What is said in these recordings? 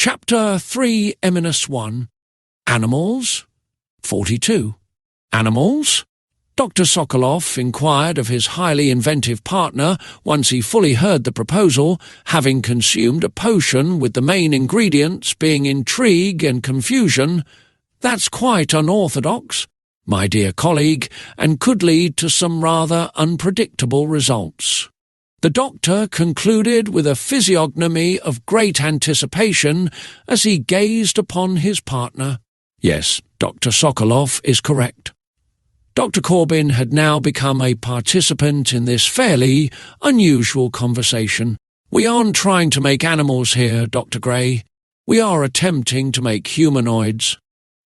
Chapter 3-1 Animals 42. Animals? Dr. Sokolov inquired of his highly inventive partner once he fully heard the proposal, having consumed a potion with the main ingredients being intrigue and confusion. That's quite unorthodox, my dear colleague, and could lead to some rather unpredictable results. The doctor concluded with a physiognomy of great anticipation as he gazed upon his partner. Yes, Dr. Sokolov is correct. Dr. Corbin had now become a participant in this fairly unusual conversation. We aren't trying to make animals here, Dr. Gray. We are attempting to make humanoids.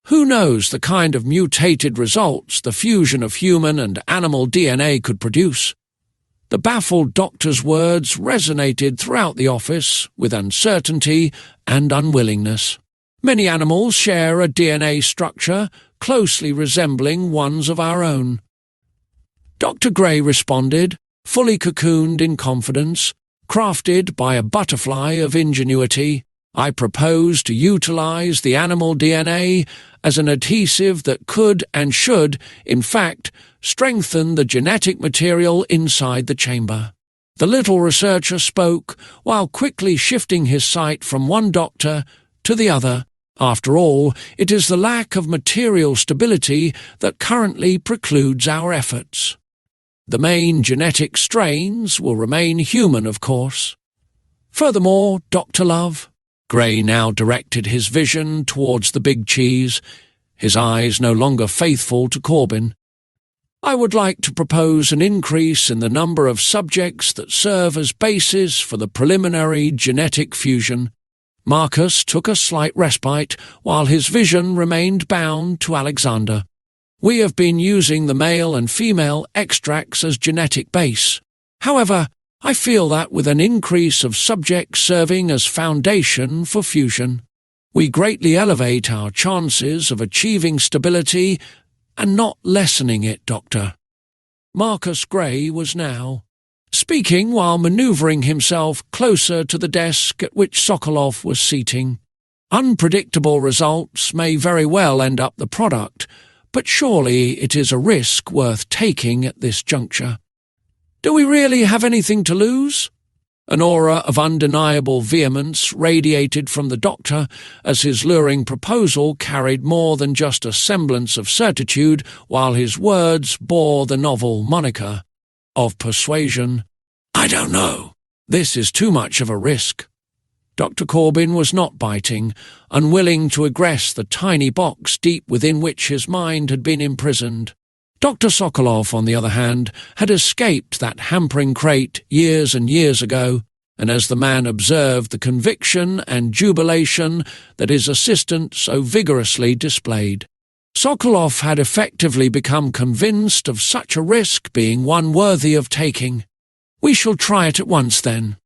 Who knows the kind of mutated results the fusion of human and animal DNA could produce? The baffled doctor's words resonated throughout the office with uncertainty and unwillingness. Many animals share a DNA structure closely resembling ones of our own. Dr. Gray responded, fully cocooned in confidence, crafted by a butterfly of ingenuity. I propose to utilize the animal DNA as an adhesive that could and should, in fact, strengthen the genetic material inside the chamber. The little researcher spoke while quickly shifting his sight from one doctor to the other. After all, it is the lack of material stability that currently precludes our efforts. The main genetic strains will remain human, of course. Furthermore, Dr. Love, Gray now directed his vision towards the big cheese, his eyes no longer faithful to Corbin. I would like to propose an increase in the number of subjects that serve as bases for the preliminary genetic fusion. Marcus took a slight respite while his vision remained bound to Alexander. We have been using the male and female extracts as genetic base. However, I feel that with an increase of subjects serving as foundation for fusion, we greatly elevate our chances of achieving stability and not lessening it, Doctor. Marcus Gray was now speaking while manoeuvring himself closer to the desk at which Sokolov was seating. Unpredictable results may very well end up the product, but surely it is a risk worth taking at this juncture. Do we really have anything to lose? An aura of undeniable vehemence radiated from the doctor as his luring proposal carried more than just a semblance of certitude, while his words bore the novel moniker of persuasion. I don't know. This is too much of a risk. Dr. Corbin was not biting, unwilling to egress the tiny box deep within which his mind had been imprisoned. Dr. Sokolov, on the other hand, had escaped that hampering crate years and years ago, and as the man observed the conviction and jubilation that his assistant so vigorously displayed, Sokolov had effectively become convinced of such a risk being one worthy of taking. We shall try it at once, then,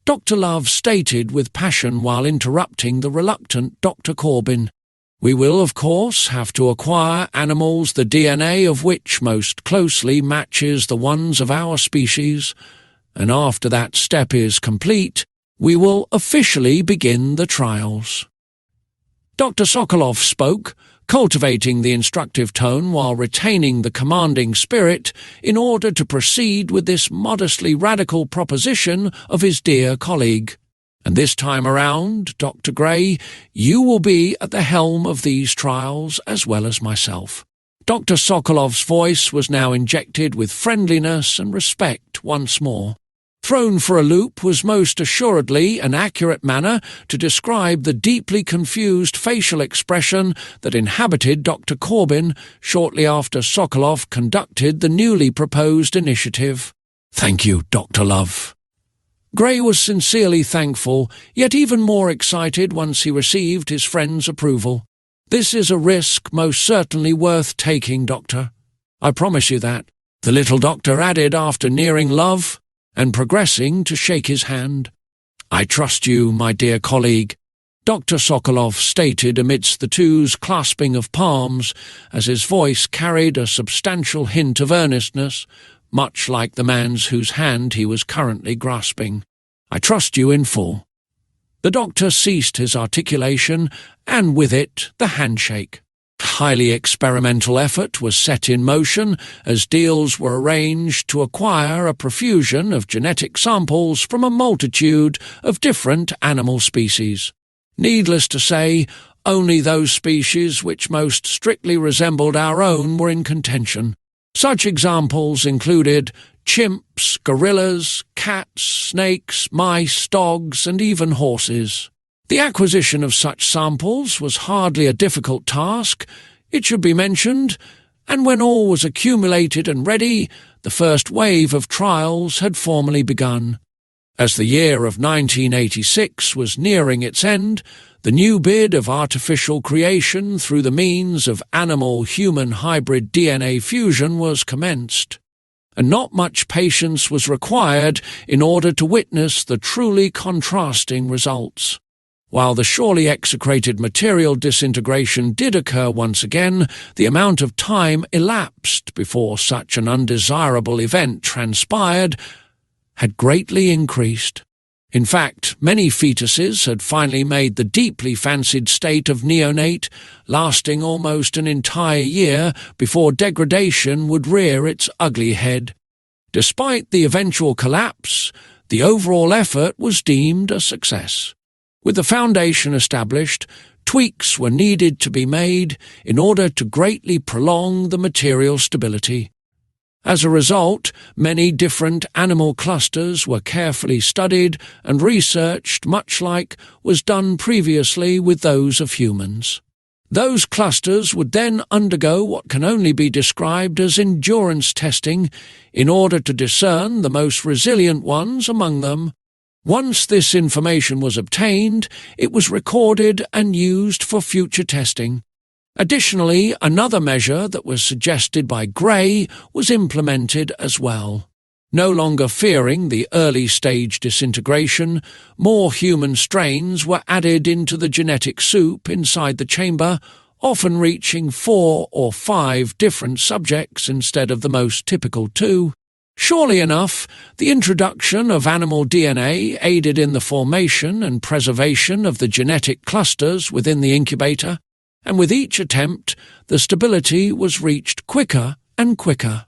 Dr. Love stated with passion while interrupting the reluctant Dr. Corbin. We will, of course, have to acquire animals the DNA of which most closely matches the ones of our species, and after that step is complete, we will officially begin the trials. Dr. Sokolov spoke, cultivating the instructive tone while retaining the commanding spirit in order to proceed with this modestly radical proposition of his dear colleague. And this time around, Dr. Gray, you will be at the helm of these trials as well as myself. Dr. Sokolov's voice was now injected with friendliness and respect once more. Thrown for a loop was most assuredly an accurate manner to describe the deeply confused facial expression that inhabited Dr. Corbin shortly after Sokolov conducted the newly proposed initiative. Thank you, Dr. Love. Gray was sincerely thankful, yet even more excited once he received his friend's approval. This is a risk most certainly worth taking, Doctor. I promise you that, the little doctor added after nearing Love and progressing to shake his hand. I trust you, my dear colleague, Dr. Sokolov stated amidst the two's clasping of palms, as his voice carried a substantial hint of earnestness, much like the man's whose hand he was currently grasping. I trust you in full. The doctor ceased his articulation, and with it the handshake. Highly experimental effort was set in motion as deals were arranged to acquire a profusion of genetic samples from a multitude of different animal species. Needless to say, only those species which most strictly resembled our own were in contention. Such examples included chimps, gorillas, cats, snakes, mice, dogs, and even horses. The acquisition of such samples was hardly a difficult task, it should be mentioned, and when all was accumulated and ready, the first wave of trials had formally begun. As the year of 1986 was nearing its end, the new bid of artificial creation through the means of animal-human hybrid DNA fusion was commenced, and not much patience was required in order to witness the truly contrasting results. While the surely execrated material disintegration did occur once again, the amount of time elapsed before such an undesirable event transpired had greatly increased. In fact, many fetuses had finally made the deeply fancied state of neonate, lasting almost an entire year before degradation would rear its ugly head. Despite the eventual collapse, the overall effort was deemed a success. With the foundation established, tweaks were needed to be made in order to greatly prolong the material stability. As a result, many different animal clusters were carefully studied and researched, much like was done previously with those of humans. Those clusters would then undergo what can only be described as endurance testing in order to discern the most resilient ones among them. Once this information was obtained, it was recorded and used for future testing. Additionally, another measure that was suggested by Gray was implemented as well. No longer fearing the early-stage disintegration, more human strains were added into the genetic soup inside the chamber, often reaching 4 or 5 different subjects instead of the most typical 2. Surely enough, the introduction of animal DNA aided in the formation and preservation of the genetic clusters within the incubator, and with each attempt, the stability was reached quicker and quicker.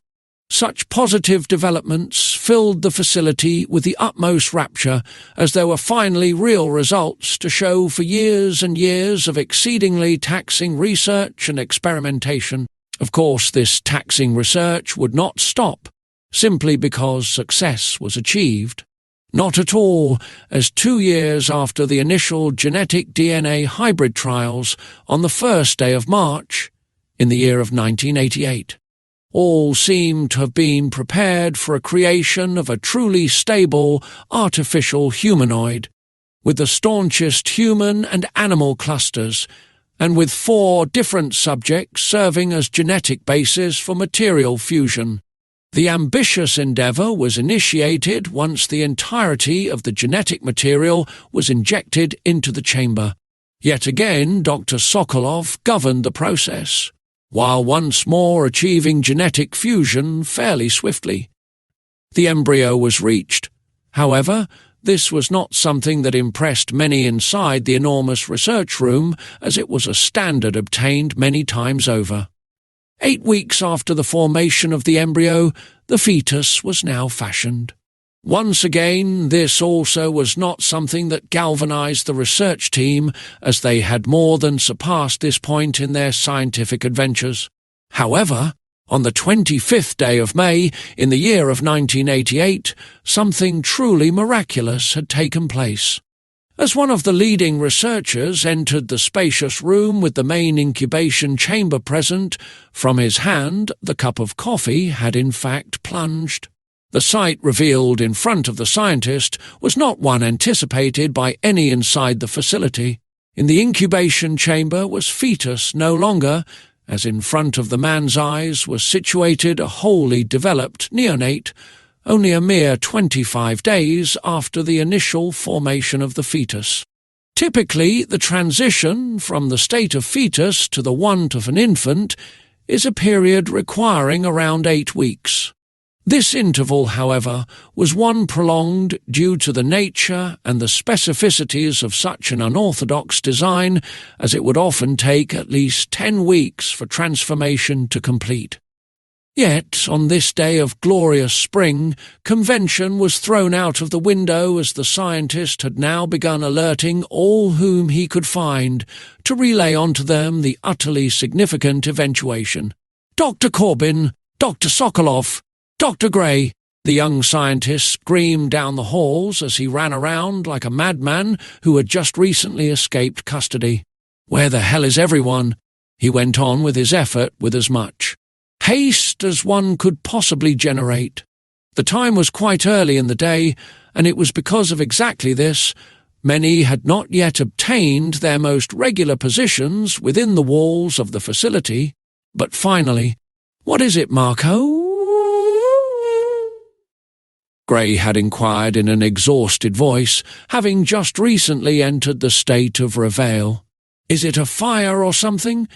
Such positive developments filled the facility with the utmost rapture, as there were finally real results to show for years and years of exceedingly taxing research and experimentation. Of course, this taxing research would not stop, simply because success was achieved. Not at all, as 2 years after the initial genetic DNA hybrid trials, on the first day of March, in the year of 1988, all seemed to have been prepared for a creation of a truly stable, artificial humanoid, with the staunchest human and animal clusters, and with 4 different subjects serving as genetic bases for material fusion. The ambitious endeavour was initiated once the entirety of the genetic material was injected into the chamber. Yet again, Dr. Sokolov governed the process, while once more achieving genetic fusion fairly swiftly. The embryo was reached. However, this was not something that impressed many inside the enormous research room, as it was a standard obtained many times over. 8 weeks after the formation of the embryo, the fetus was now fashioned. Once again, this also was not something that galvanized the research team, as they had more than surpassed this point in their scientific adventures. However, on the 25th day of May, in the year of 1988, something truly miraculous had taken place. As one of the leading researchers entered the spacious room with the main incubation chamber present, from his hand the cup of coffee had in fact plunged. The sight revealed in front of the scientist was not one anticipated by any inside the facility. In the incubation chamber was fetus no longer, as in front of the man's eyes was situated a wholly developed neonate, only a mere 25 days after the initial formation of the fetus. Typically, the transition from the state of fetus to the want of an infant is a period requiring around 8 weeks. This interval, however, was one prolonged due to the nature and the specificities of such an unorthodox design, as it would often take at least 10 weeks for transformation to complete. Yet, on this day of glorious spring, convention was thrown out of the window as the scientist had now begun alerting all whom he could find to relay onto them the utterly significant eventuation. "Dr. Corbin! Dr. Sokolov! Dr. Gray!" the young scientist screamed down the halls as he ran around like a madman who had just recently escaped custody. "Where the hell is everyone?" he went on with his effort with as much haste as one could possibly generate. The time was quite early in the day, and it was because of exactly this many had not yet obtained their most regular positions within the walls of the facility. But finally, "What is it, Marco?" Gray had inquired in an exhausted voice, having just recently entered the state of reveille. "Is it a fire or something?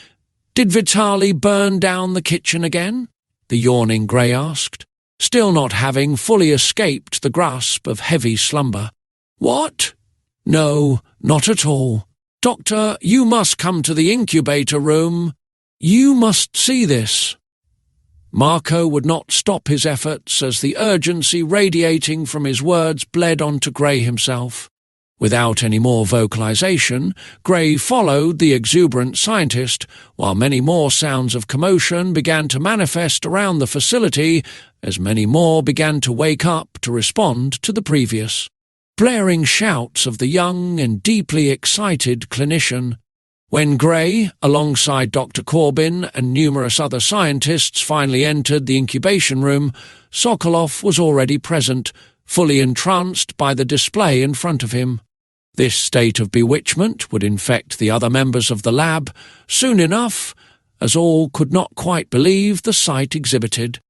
Did Vitali burn down the kitchen again?" the yawning Gray asked, still not having fully escaped the grasp of heavy slumber. "What? No, not at all. Doctor, you must come to the incubator room. You must see this." Marco would not stop his efforts as the urgency radiating from his words bled onto Gray himself. Without any more vocalization, Gray followed the exuberant scientist, while many more sounds of commotion began to manifest around the facility as many more began to wake up to respond to the previous. Blaring shouts of the young and deeply excited clinician. When Gray, alongside Dr. Corbin and numerous other scientists, finally entered the incubation room, Sokolov was already present, fully entranced by the display in front of him. This state of bewitchment would infect the other members of the lab soon enough, as all could not quite believe the sight exhibited.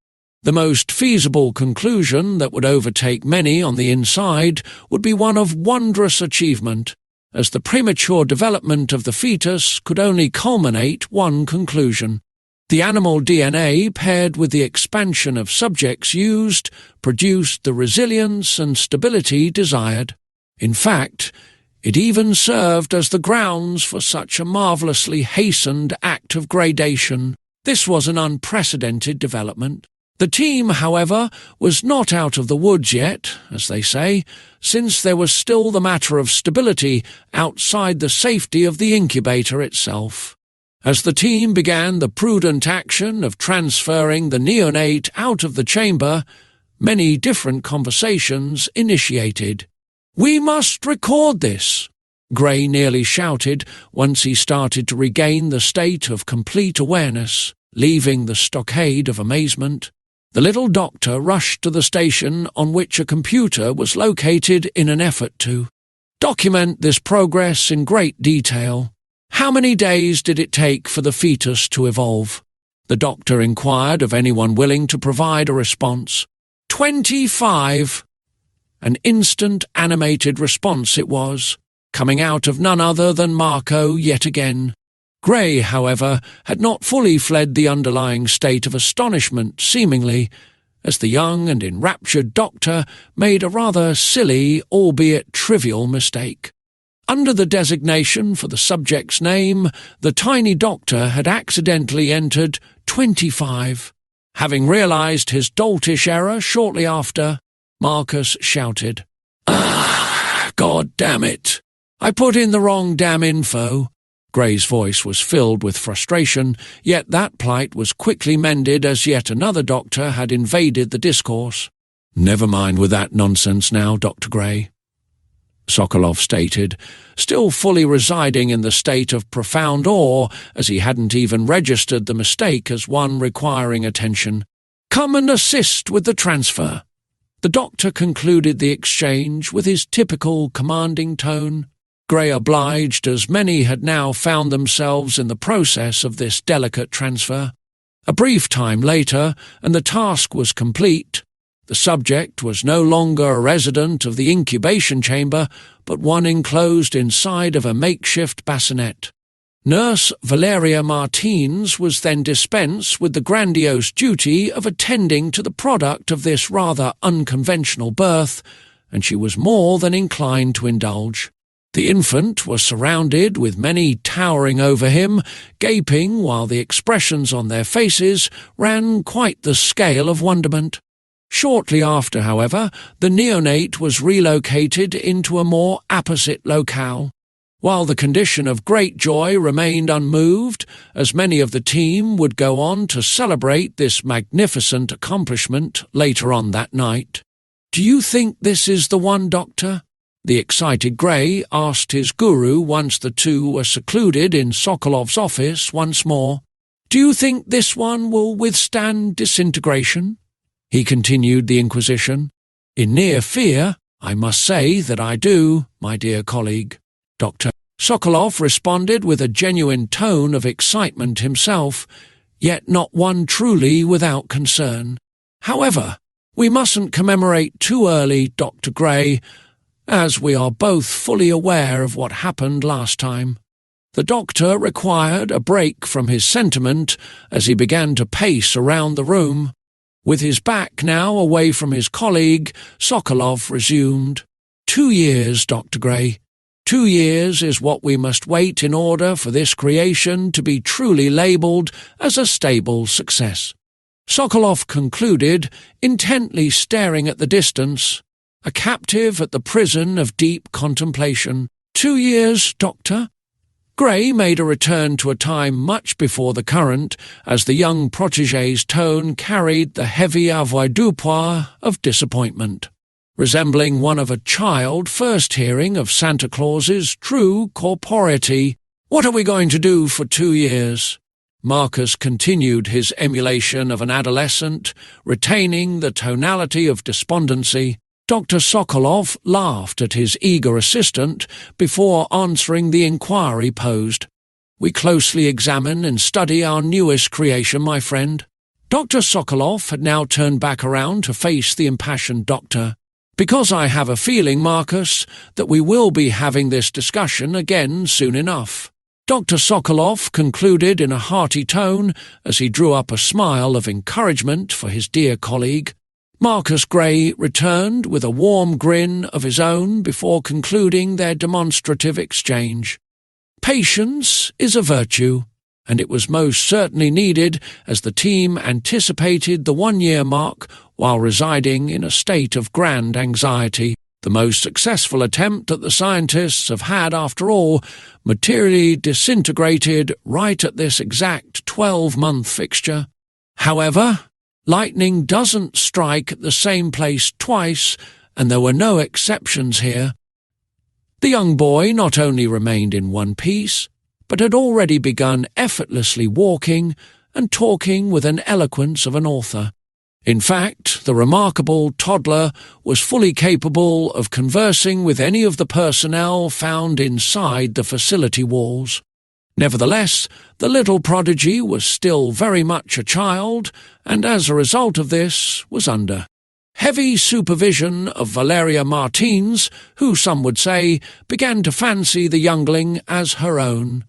The most feasible conclusion that would overtake many on the inside would be one of wondrous achievement, as the premature development of the fetus could only culminate one conclusion. The animal DNA, paired with the expansion of subjects used, produced the resilience and stability desired. In fact, it even served as the grounds for such a marvellously hastened act of gradation. This was an unprecedented development. The team, however, was not out of the woods yet, as they say, since there was still the matter of stability outside the safety of the incubator itself. As the team began the prudent action of transferring the neonate out of the chamber, many different conversations initiated. "We must record this," Gray nearly shouted once he started to regain the state of complete awareness, leaving the stockade of amazement. The little doctor rushed to the station on which a computer was located in an effort to document this progress in great detail. "How many days did it take for the fetus to evolve?" the doctor inquired of anyone willing to provide a response. 25. An instant animated response it was, coming out of none other than Marco yet again. Gray, however, had not fully fled the underlying state of astonishment, seemingly, as the young and enraptured doctor made a rather silly, albeit trivial, mistake. Under the designation for the subject's name, the tiny doctor had accidentally entered 25. Having realized his doltish error shortly after, Marcus shouted, "Ah, God damn it! I put in the wrong damn info." Gray's voice was filled with frustration, yet that plight was quickly mended as yet another doctor had invaded the discourse. "Never mind with that nonsense now, Dr. Gray," Sokolov stated, still fully residing in the state of profound awe as he hadn't even registered the mistake as one requiring attention. "Come and assist with the transfer." The doctor concluded the exchange with his typical commanding tone. Gray obliged, as many had now found themselves in the process of this delicate transfer. A brief time later, and the task was complete. The subject was no longer a resident of the incubation chamber, but one enclosed inside of a makeshift bassinet. Nurse Valeria Martins was then dispensed with the grandiose duty of attending to the product of this rather unconventional birth, and she was more than inclined to indulge. The infant was surrounded with many towering over him, gaping while the expressions on their faces ran quite the scale of wonderment. Shortly after, however, the neonate was relocated into a more apposite locale. While the condition of great joy remained unmoved, as many of the team would go on to celebrate this magnificent accomplishment later on that night. "Do you think this is the one, Doctor?" the excited Gray asked his guru once the two were secluded in Sokolov's office once more. "Do you think this one will withstand disintegration?" he continued the inquisition. "In near fear, I must say that I do, my dear colleague." Dr. Sokolov responded with a genuine tone of excitement himself, yet not one truly without concern. "However, we mustn't commemorate too early, Dr. Gray, as we are both fully aware of what happened last time." The doctor required a break from his sentiment as he began to pace around the room. With his back now away from his colleague, Sokolov resumed. 2 years, Dr. Gray. 2 years is what we must wait in order for this creation to be truly labelled as a stable success. Sokolov concluded, intently staring at the distance, a captive at the prison of deep contemplation. 2 years, Doctor? Gray made a return to a time much before the current, as the young protégé's tone carried the heavy avoirdupois of disappointment, resembling one of a child first hearing of Santa Claus's true corporeity. "What are we going to do for 2 years?" Marcus continued his emulation of an adolescent, retaining the tonality of despondency. Dr. Sokolov laughed at his eager assistant before answering the inquiry posed. "We closely examine and study our newest creation, my friend." Dr. Sokolov had now turned back around to face the impassioned doctor. "Because I have a feeling, Marcus, that we will be having this discussion again soon enough." Dr. Sokolov concluded in a hearty tone as he drew up a smile of encouragement for his dear colleague. Marcus Gray returned with a warm grin of his own before concluding their demonstrative exchange. Patience is a virtue, and it was most certainly needed as the team anticipated the 1-year mark while residing in a state of grand anxiety. The most successful attempt that the scientists have had, after all, materially disintegrated right at this exact 12-month fixture. However, lightning doesn't strike at the same place twice, and there were no exceptions here. The young boy not only remained in one piece, but had already begun effortlessly walking and talking with an eloquence of an author. In fact, the remarkable toddler was fully capable of conversing with any of the personnel found inside the facility walls. Nevertheless, the little prodigy was still very much a child, and as a result of this was under heavy supervision of Valeria Martins, who, some would say, began to fancy the youngling as her own.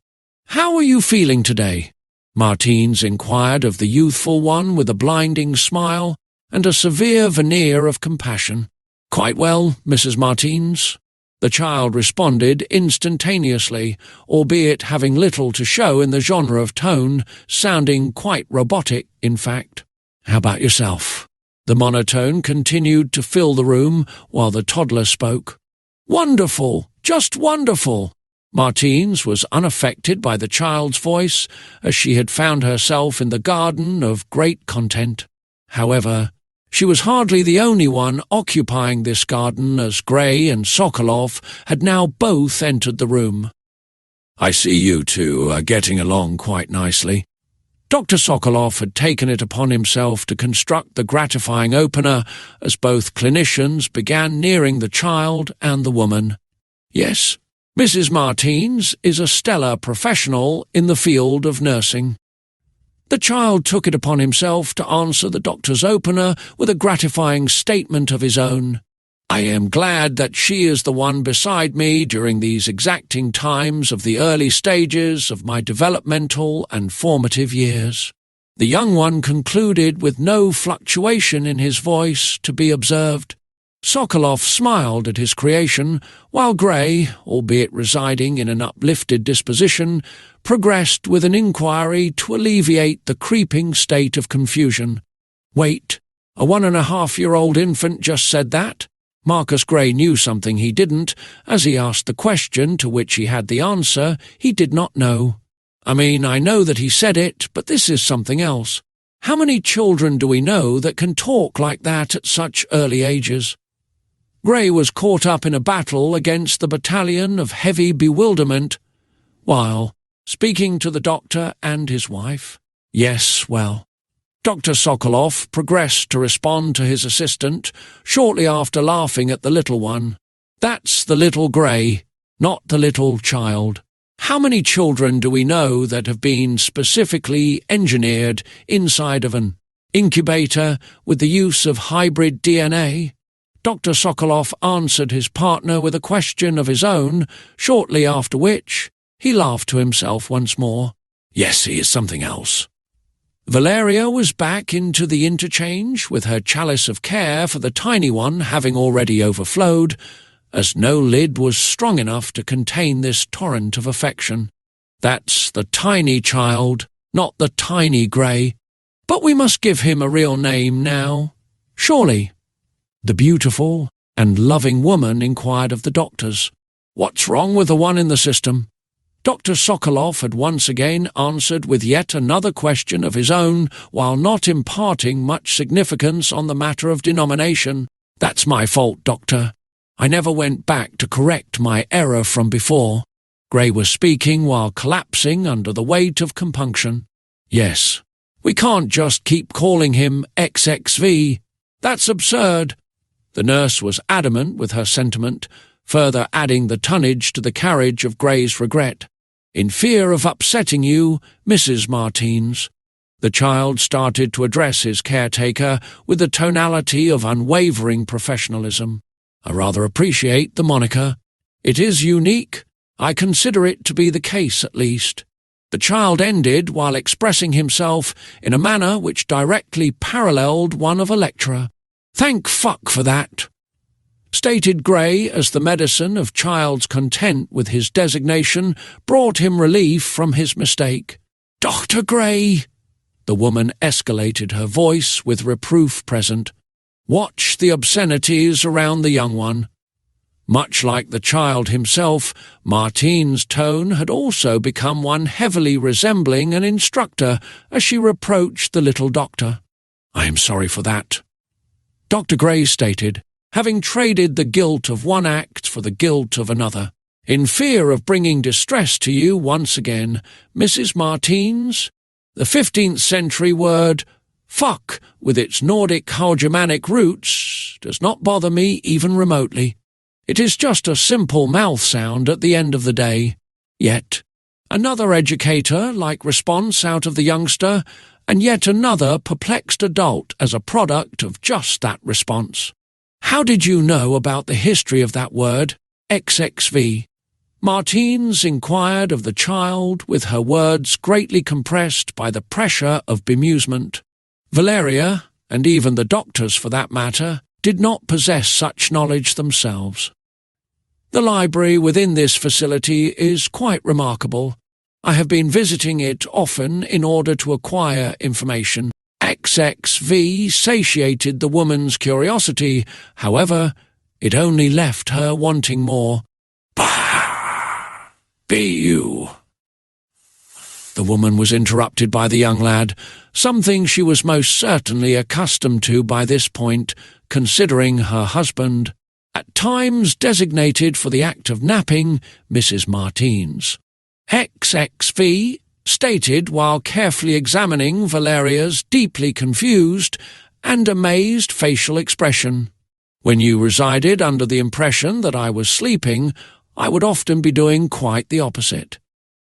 "How are you feeling today?" Martins inquired of the youthful one with a blinding smile and a severe veneer of compassion. "Quite well, Mrs. Martins," the child responded instantaneously, albeit having little to show in the genre of tone, sounding quite robotic, in fact. "How about yourself?" The monotone continued to fill the room while the toddler spoke. "Wonderful, just wonderful." Martins was unaffected by the child's voice, as she had found herself in the garden of great content. However, she was hardly the only one occupying this garden, as Gray and Sokolov had now both entered the room. "I see you two are getting along quite nicely." Dr. Sokolov had taken it upon himself to construct the gratifying opener as both clinicians began nearing the child and the woman. "Yes, Mrs. Martins is a stellar professional in the field of nursing." The child took it upon himself to answer the doctor's opener with a gratifying statement of his own. I am glad that she is the one beside me during these exacting times of the early stages of my developmental and formative years." The young one concluded with no fluctuation in his voice to be observed. Sokolov smiled at his creation, while Gray, albeit residing in an uplifted disposition, progressed with an inquiry to alleviate the creeping state of confusion. "Wait, a 1.5-year-old infant just said that?" Marcus Gray knew something he didn't, as he asked the question to which he had the answer he did not know. "I mean, I know that he said it, but this is something else. How many children do we know that can talk like that at such early ages?" Gray was caught up in a battle against the battalion of heavy bewilderment, while speaking to the doctor and his wife. "Yes, well." Dr. Sokolov progressed to respond to his assistant, shortly after laughing at the little one. "That's the little Gray, not the little child. How many children do we know that have been specifically engineered inside of an incubator with the use of hybrid DNA?" Dr. Sokolov answered his partner with a question of his own, shortly after which he laughed to himself once more. "Yes, he is something else." Valeria was back into the interchange, with her chalice of care for the tiny one having already overflowed, as no lid was strong enough to contain this torrent of affection. "That's the tiny child, not the tiny Gray. But we must give him a real name now, surely?" The beautiful and loving woman inquired of the doctors. "What's wrong with the one in the system?" Dr. Sokolov had once again answered with yet another question of his own, while not imparting much significance on the matter of denomination. "That's my fault, Doctor. I never went back to correct my error from before." Gray was speaking while collapsing under the weight of compunction. "Yes, we can't just keep calling him XXV. That's absurd." The nurse was adamant with her sentiment, further adding the tonnage to the carriage of Gray's regret. "In fear of upsetting you, Mrs. Martins." The child started to address his caretaker with the tonality of unwavering professionalism. "I rather appreciate the moniker. It is unique. I consider it to be the case, at least." The child ended while expressing himself in a manner which directly paralleled one of a lecturer. "Thank fuck for that," stated Gray, as the medicine of child's content with his designation brought him relief from his mistake. "Dr. Gray!" The woman escalated her voice with reproof present. "Watch the obscenities around the young one." Much like the child himself, Martine's tone had also become one heavily resembling an instructor as she reproached the little doctor. "I am sorry for that," Dr. Gray stated, having traded the guilt of one act for the guilt of another. "In fear of bringing distress to you once again, Mrs. Martins, the 15th century word fuck, with its Nordic Germanic roots, does not bother me even remotely. It is just a simple mouth sound at the end of the day." Yet another educator-like response out of the youngster, and yet another perplexed adult as a product of just that response. "How did you know about the history of that word, XXV?" Martins inquired of the child, with her words greatly compressed by the pressure of bemusement. Valeria, and even the doctors for that matter, did not possess such knowledge themselves. The library within this facility is quite remarkable. I have been visiting it often in order to acquire information. XXV satiated the woman's curiosity, however, it only left her wanting more. "Bah! Be you." The woman was interrupted by the young lad, something she was most certainly accustomed to by this point, considering her husband, at times designated for the act of napping, Mrs. Martins. XXV stated while carefully examining Valeria's deeply confused and amazed facial expression. "When you resided under the impression that I was sleeping, I would often be doing quite the opposite."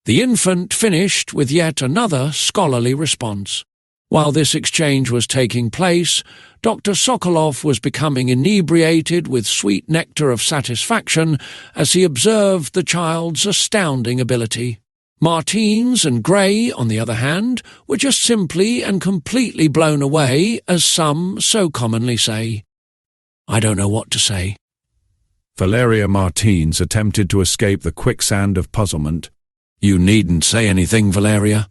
The infant finished with yet another scholarly response. While this exchange was taking place, Dr. Sokolov was becoming inebriated with sweet nectar of satisfaction as he observed the child's astounding ability. Martins and Gray, on the other hand, were just simply and completely blown away, as some so commonly say. I don't know what to say. Valeria Martins attempted to escape the quicksand of puzzlement. You needn't say anything, Valeria.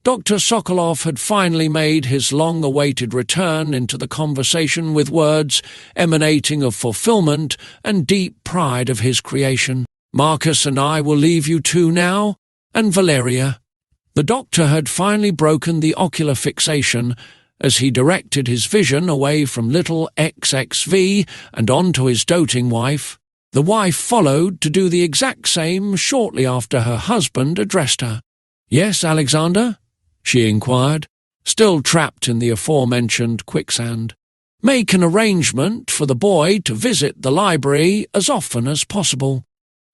Dr. Sokolov had finally made his long-awaited return into the conversation with words emanating of fulfillment and deep pride of his creation. Marcus and I will leave you two now, and Valeria. The doctor had finally broken the ocular fixation as he directed his vision away from little XXV and on to his doting wife. The wife followed to do the exact same shortly after her husband addressed her. "Yes, Alexander?" she inquired, still trapped in the aforementioned quicksand. "Make an arrangement for the boy to visit the library as often as possible.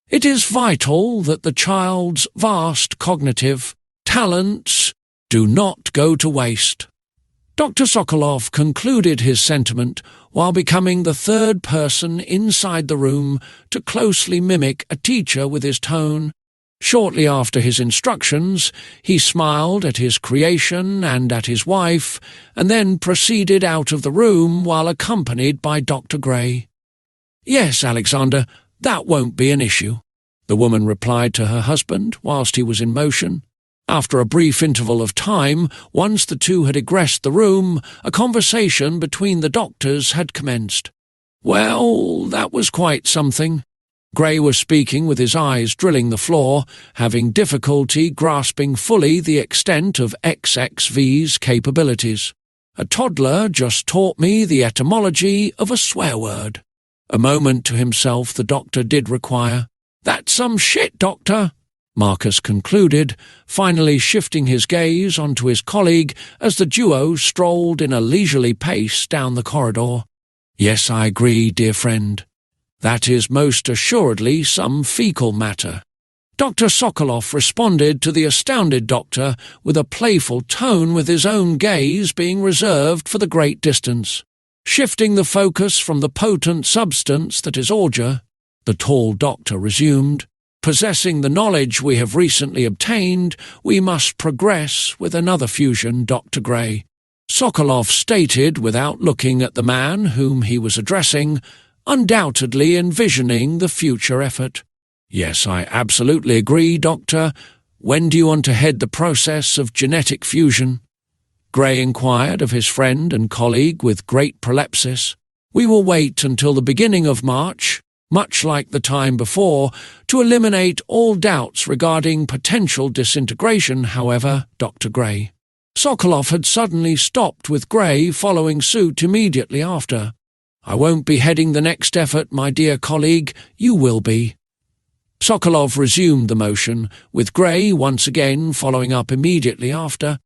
It is vital that the child's vast cognitive talents do not go to waste." Dr. Sokolov concluded his sentiment while becoming the third person inside the room to closely mimic a teacher with his tone. Shortly after his instructions, he smiled at his creation and at his wife, and then proceeded out of the room while accompanied by Dr. Gray. "Yes, Alexander, that won't be an issue," the woman replied to her husband whilst he was in motion. After a brief interval of time, once the two had egressed the room, a conversation between the doctors had commenced. "Well, that was quite something." Gray was speaking with his eyes drilling the floor, having difficulty grasping fully the extent of XXV's capabilities. "A toddler just taught me the etymology of a swear word." A moment to himself the doctor did require. "That's some shit, Doctor," Marcus concluded, finally shifting his gaze onto his colleague as the duo strolled in a leisurely pace down the corridor. "Yes, I agree, dear friend. That is most assuredly some fecal matter." Dr. Sokolov responded to the astounded doctor with a playful tone, with his own gaze being reserved for the great distance. Shifting the focus from the potent substance that is ordure, the tall doctor resumed, "Possessing the knowledge we have recently obtained, we must progress with another fusion, Dr. Gray." Sokolov stated without looking at the man whom he was addressing, undoubtedly envisioning the future effort. "Yes, I absolutely agree, Doctor. When do you want to head the process of genetic fusion?" Gray inquired of his friend and colleague with great prolepsis. "We will wait until the beginning of March, much like the time before, to eliminate all doubts regarding potential disintegration, however, Dr. Gray." Sokolov had suddenly stopped, with Gray following suit immediately after. "I won't be heading the next effort, my dear colleague, you will be." Sokolov resumed the motion, with Gray once again following up immediately after.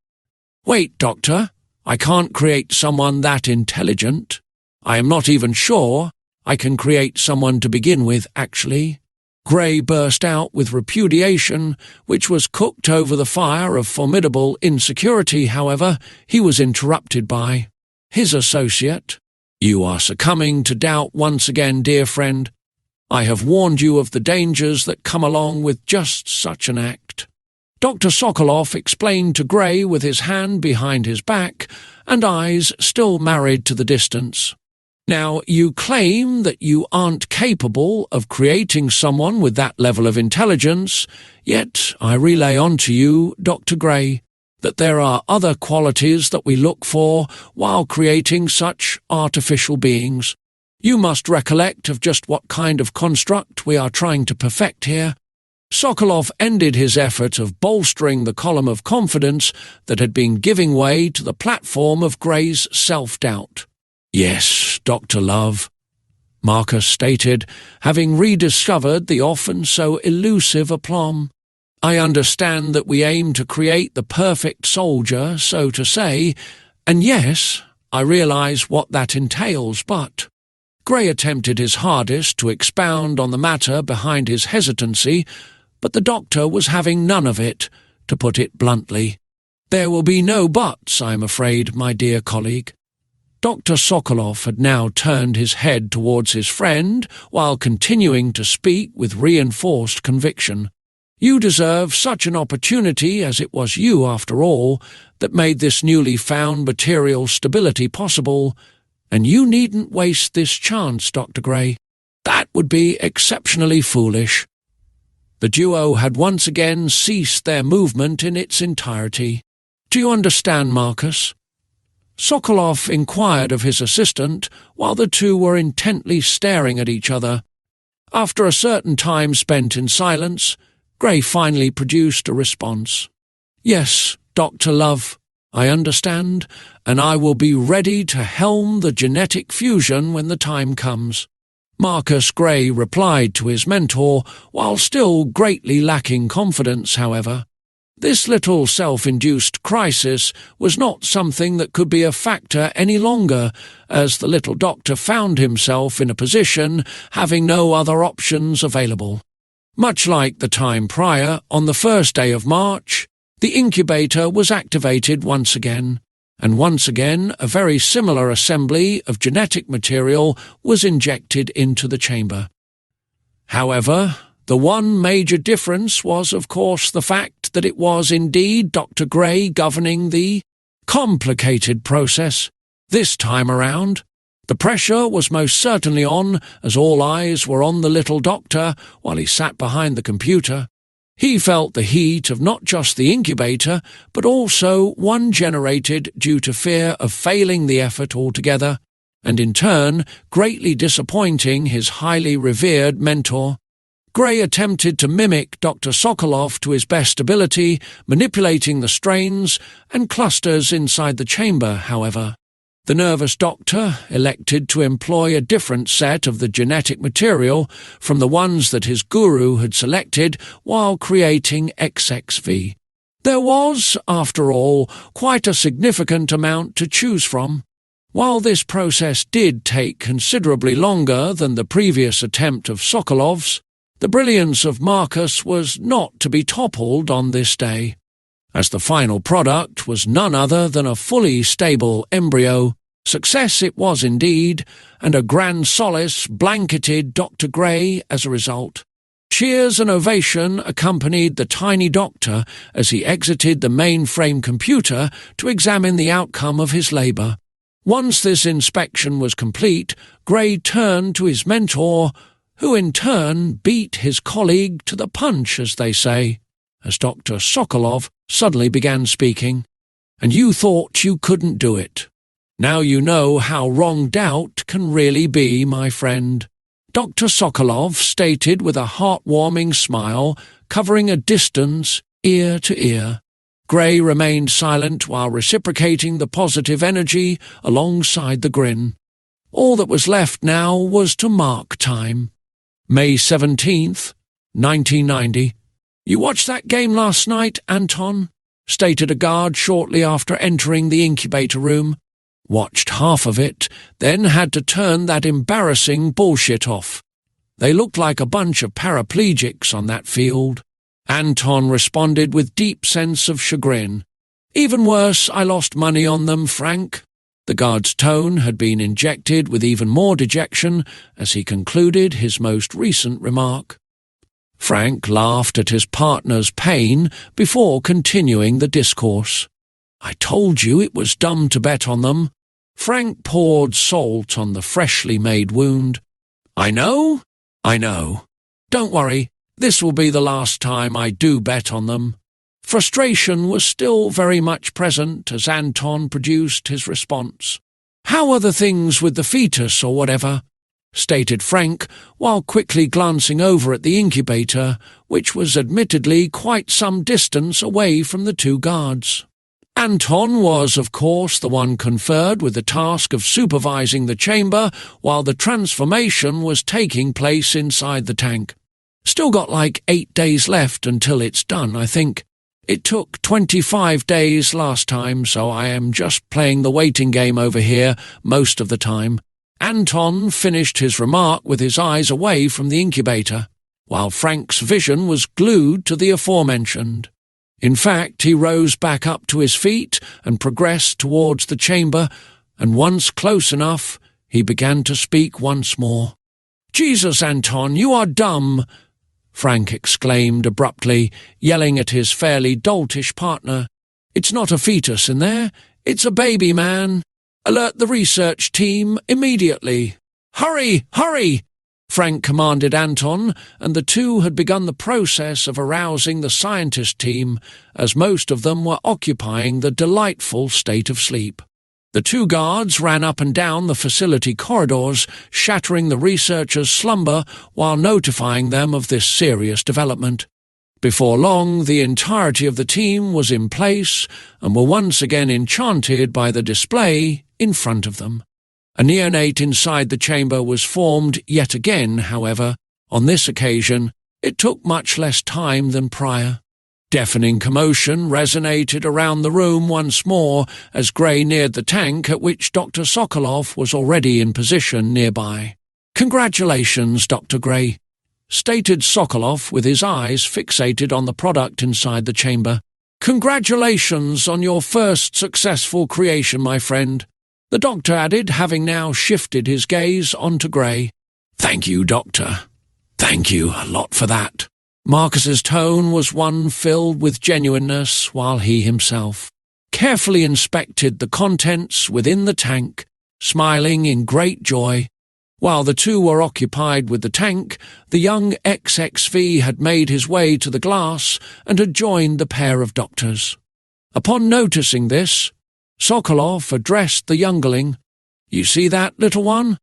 "Wait, Doctor, I can't create someone that intelligent. I am not even sure I can create someone to begin with, actually." Gray burst out with repudiation, which was cooked over the fire of formidable insecurity. However, he was interrupted by his associate. "You are succumbing to doubt once again, dear friend. I have warned you of the dangers that come along with just such an act." Dr. Sokolov explained to Gray with his hand behind his back and eyes still married to the distance. "Now, you claim that you aren't capable of creating someone with that level of intelligence, yet I relay on to you, Dr. Gray, that there are other qualities that we look for while creating such artificial beings. You must recollect of just what kind of construct we are trying to perfect here." Sokolov ended his effort of bolstering the column of confidence that had been giving way to the platform of Gray's self-doubt. "Yes, Dr. Love," Marcus stated, having rediscovered the often so elusive aplomb. "I understand that we aim to create the perfect soldier, so to say, and yes, I realize what that entails, but—" Gray attempted his hardest to expound on the matter behind his hesitancy, but the doctor was having none of it, to put it bluntly. There will be no buts, I'm afraid, my dear colleague. Dr. Sokolov had now turned his head towards his friend while continuing to speak with reinforced conviction. You deserve such an opportunity, as it was you, after all, that made this newly found material stability possible, and you needn't waste this chance, Dr. Gray. That would be exceptionally foolish. The duo had once again ceased their movement in its entirety. Do you understand, Marcus? Sokolov inquired of his assistant, while the two were intently staring at each other. After a certain time spent in silence, Gray finally produced a response. Yes, Dr. Love, I understand, and I will be ready to helm the genetic fusion when the time comes. Marcus Gray replied to his mentor, while still greatly lacking confidence, however. This little self-induced crisis was not something that could be a factor any longer, as the little doctor found himself in a position having no other options available. Much like the time prior, on the first day of March, the incubator was activated once again, and once again a very similar assembly of genetic material was injected into the chamber. However, the one major difference was, of course, the fact that it was indeed Dr. Gray governing the complicated process. This time around, the pressure was most certainly on, as all eyes were on the little doctor while he sat behind the computer. He felt the heat of not just the incubator, but also one generated due to fear of failing the effort altogether, and in turn greatly disappointing his highly revered mentor. Gray attempted to mimic Dr. Sokolov to his best ability, manipulating the strains and clusters inside the chamber, however. The nervous doctor elected to employ a different set of the genetic material from the ones that his guru had selected while creating XXV. There was, after all, quite a significant amount to choose from. While this process did take considerably longer than the previous attempt of Sokolov's, the brilliance of Marcus was not to be toppled on this day, as the final product was none other than a fully stable embryo. Success it was indeed, and a grand solace blanketed Dr. Gray as a result. Cheers and ovation accompanied the tiny doctor as he exited the mainframe computer to examine the outcome of his labour. Once this inspection was complete, Gray turned to his mentor, who in turn beat his colleague to the punch, as they say, as Dr. Sokolov suddenly began speaking. And you thought you couldn't do it. Now you know how wrong doubt can really be, my friend. Dr. Sokolov stated with a heartwarming smile, covering a distance ear to ear. Gray remained silent while reciprocating the positive energy alongside the grin. All that was left now was to mark time. May 17th, 1990. You watched that game last night, Anton? Stated a guard shortly after entering the incubator room. Watched half of it, then had to turn that embarrassing bullshit off. They looked like a bunch of paraplegics on that field. Anton responded with deep sense of chagrin. Even worse, I lost money on them, Frank. The guard's tone had been injected with even more dejection as he concluded his most recent remark. Frank laughed at his partner's pain before continuing the discourse. I told you it was dumb to bet on them. Frank poured salt on the freshly made wound. I know. Don't worry, this will be the last time I do bet on them. Frustration was still very much present as Anton produced his response. How are the things with the fetus or whatever? Stated Frank, while quickly glancing over at the incubator, which was admittedly quite some distance away from the two guards. Anton was, of course, the one conferred with the task of supervising the chamber while the transformation was taking place inside the tank. Still got like 8 days left until it's done, I think. It took 25 days last time, so I am just playing the waiting game over here most of the time. Anton finished his remark with his eyes away from the incubator, while Frank's vision was glued to the aforementioned. In fact, he rose back up to his feet and progressed towards the chamber, and once close enough, he began to speak once more. "Jesus, Anton, you are dumb!" Frank exclaimed abruptly, yelling at his fairly doltish partner. "It's not a fetus in there, it's a baby, man. Alert the research team immediately. Hurry, hurry!" Frank commanded Anton, and the two had begun the process of arousing the scientist team, as most of them were occupying the delightful state of sleep. The two guards ran up and down the facility corridors, shattering the researchers' slumber while notifying them of this serious development. Before long, the entirety of the team was in place and were once again enchanted by the display in front of them. A neonate inside the chamber was formed yet again, however. On this occasion, it took much less time than prior. Deafening commotion resonated around the room once more as Gray neared the tank at which Dr. Sokolov was already in position nearby. "Congratulations, Dr. Gray," stated Sokolov with his eyes fixated on the product inside the chamber. "Congratulations on your first successful creation, my friend," the doctor added, having now shifted his gaze onto Gray. "Thank you, Doctor. Thank you a lot for that." Marcus's tone was one filled with genuineness, while he himself carefully inspected the contents within the tank, smiling in great joy. While the two were occupied with the tank, the young XXV had made his way to the glass and had joined the pair of doctors. Upon noticing this, Sokolov addressed the youngling. "You see that, little one?"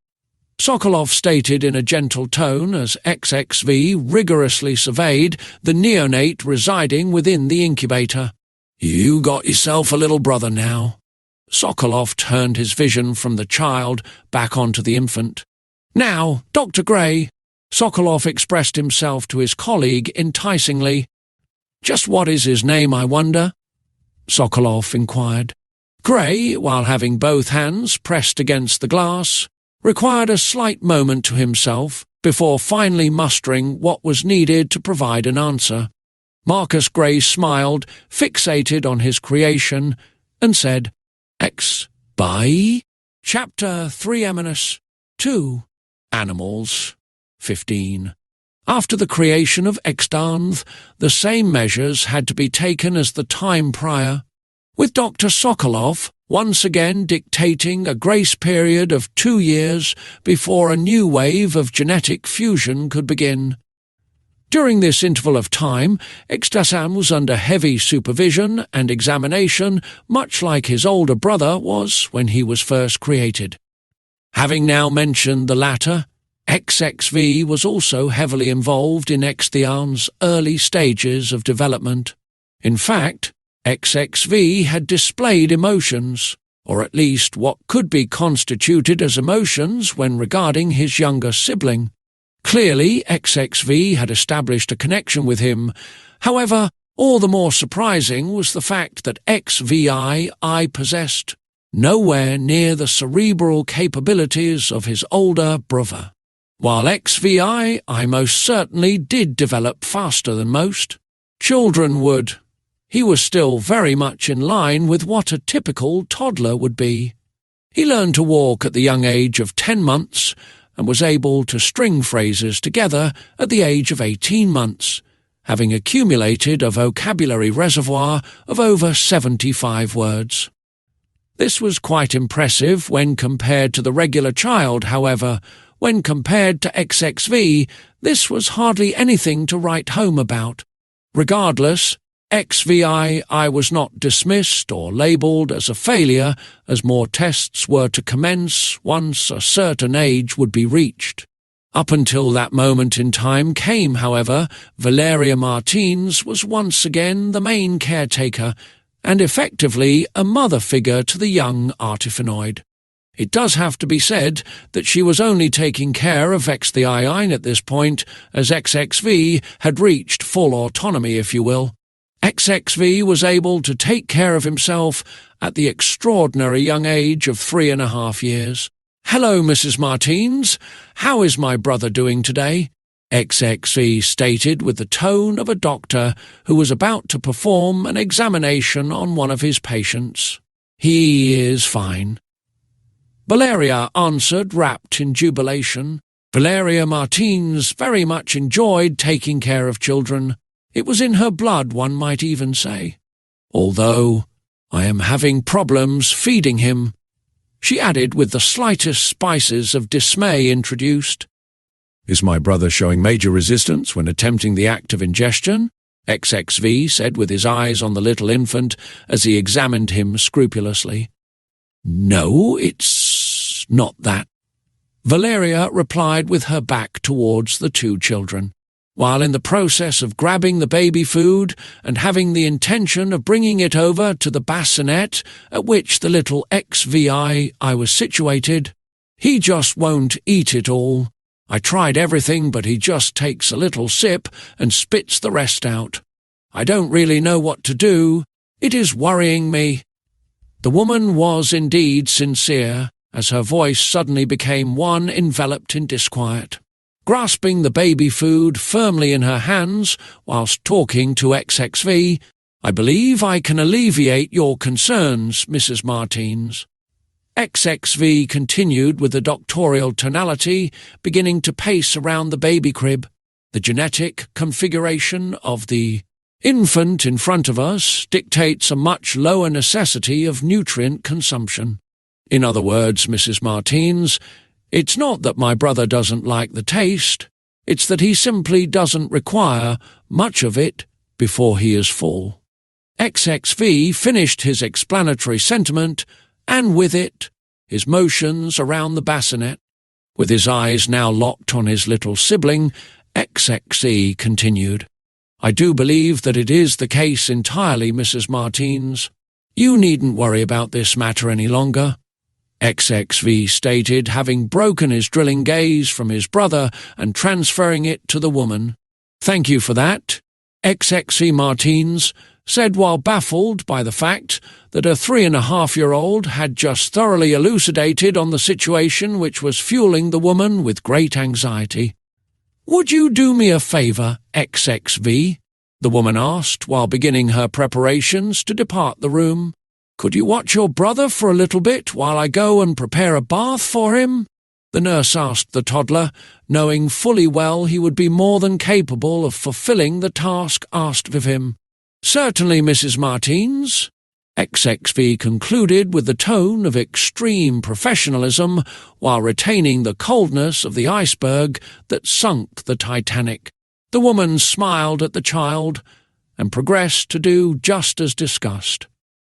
Sokolov stated in a gentle tone as XXV rigorously surveyed the neonate residing within the incubator. "You got yourself a little brother now." Sokolov turned his vision from the child back onto the infant. "Now, Dr. Gray," Sokolov expressed himself to his colleague enticingly. "Just what is his name, I wonder?" Sokolov inquired. Gray, while having both hands pressed against the glass, required a slight moment to himself before finally mustering what was needed to provide an answer. Marcus Gray smiled, fixated on his creation, and said, "X by Chapter 3 2 Animals 15. After the creation of Extanth, the same measures had to be taken as the time prior, with Dr. Sokolov once again dictating a grace period of 2 years before a new wave of genetic fusion could begin. During this interval of time, Extasam was under heavy supervision and examination, much like his older brother was when he was first created. Having now mentioned the latter, XXV was also heavily involved in Extian's early stages of development. In fact, XXV had displayed emotions, or at least what could be constituted as emotions when regarding his younger sibling. Clearly, XXV had established a connection with him. However, all the more surprising was the fact that XVI possessed nowhere near the cerebral capabilities of his older brother, while XVI most certainly did develop faster than most children would. He was still very much in line with what a typical toddler would be. He learned to walk at the young age of 10 months and was able to string phrases together at the age of 18 months, having accumulated a vocabulary reservoir of over 75 words. This was quite impressive when compared to the regular child, however. When compared to XXV, this was hardly anything to write home about. Regardless, XVI was not dismissed or labelled as a failure, as more tests were to commence once a certain age would be reached. Up until that moment in time came, however, Valeria Martins was once again the main caretaker and effectively a mother figure to the young Artiphenoid. It does have to be said that she was only taking care of XTII at this point, as XXV had reached full autonomy, if you will. XXV was able to take care of himself at the extraordinary young age of 3.5 years. "Hello, Mrs. Martins. How is my brother doing today?" XXV stated with the tone of a doctor who was about to perform an examination on one of his patients. "He is fine." Valeria answered, wrapped in jubilation. Valeria Martins very much enjoyed taking care of children. It was in her blood, one might even say. "Although I am having problems feeding him," she added with the slightest spices of dismay introduced. Is my brother showing major resistance when attempting the act of ingestion? XXV said with his eyes on the little infant as he examined him scrupulously. "No, it's not that," Valeria replied with her back towards the two children. While in the process of grabbing the baby food and having the intention of bringing it over to the bassinet at which the little XVI was situated, "He just won't eat it all. I tried everything, but he just takes a little sip and spits the rest out. I don't really know what to do. It is worrying me." The woman was indeed sincere, as her voice suddenly became one enveloped in disquiet. Grasping the baby food firmly in her hands whilst talking to XXV, "I believe I can alleviate your concerns, Mrs. Martins." XXV continued with a doctorial tonality, beginning to pace around the baby crib. "The genetic configuration of the infant in front of us dictates a much lower necessity of nutrient consumption. In other words, Mrs. Martins, it's not that my brother doesn't like the taste, it's that he simply doesn't require much of it before he is full." XXV finished his explanatory sentiment, and with it, his motions around the bassinet. With his eyes now locked on his little sibling, XXE continued, "I do believe that it is the case entirely, Mrs. Martins. You needn't worry about this matter any longer," XXV stated, having broken his drilling gaze from his brother and transferring it to the woman. "Thank you for that," XXV Martins said while baffled by the fact that a 3.5-year-old had just thoroughly elucidated on the situation which was fueling the woman with great anxiety. "Would you do me a favour, XXV?" the woman asked while beginning her preparations to depart the room. "Could you watch your brother for a little bit while I go and prepare a bath for him?" the nurse asked the toddler, knowing fully well he would be more than capable of fulfilling the task asked of him. "Certainly, Mrs. Martins," XXV concluded with the tone of extreme professionalism while retaining the coldness of the iceberg that sunk the Titanic. The woman smiled at the child and progressed to do just as discussed.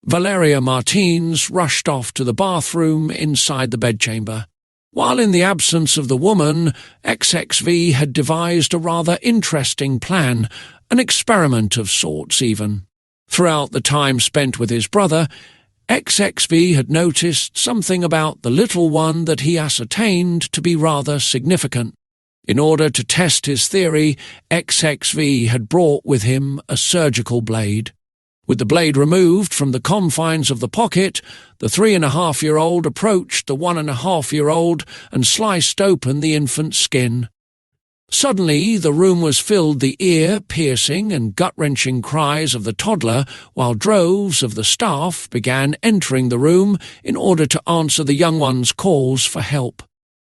Valeria Martins rushed off to the bathroom inside the bedchamber. While in the absence of the woman, XXV had devised a rather interesting plan, an experiment of sorts even. Throughout the time spent with his brother, XXV had noticed something about the little one that he ascertained to be rather significant. In order to test his theory, XXV had brought with him a surgical blade. With the blade removed from the confines of the pocket, the 3.5-year-old approached the 1.5-year-old and sliced open the infant's skin. Suddenly, the room was filled with the ear-piercing and gut-wrenching cries of the toddler, while droves of the staff began entering the room in order to answer the young one's calls for help.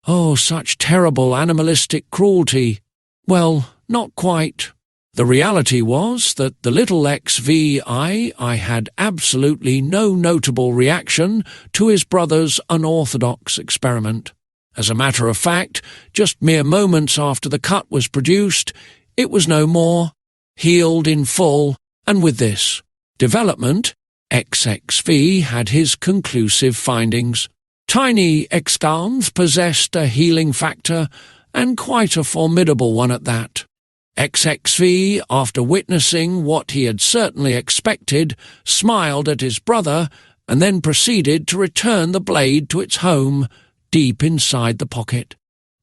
Oh, such terrible animalistic cruelty! Well, not quite. The reality was that the little XVI had absolutely no notable reaction to his brother's unorthodox experiment. As a matter of fact, just mere moments after the cut was produced, it was no more, healed in full, and with this development, XXV had his conclusive findings. Tiny excalms possessed a healing factor, and quite a formidable one at that. XXV, after witnessing what he had certainly expected, smiled at his brother and then proceeded to return the blade to its home, deep inside the pocket.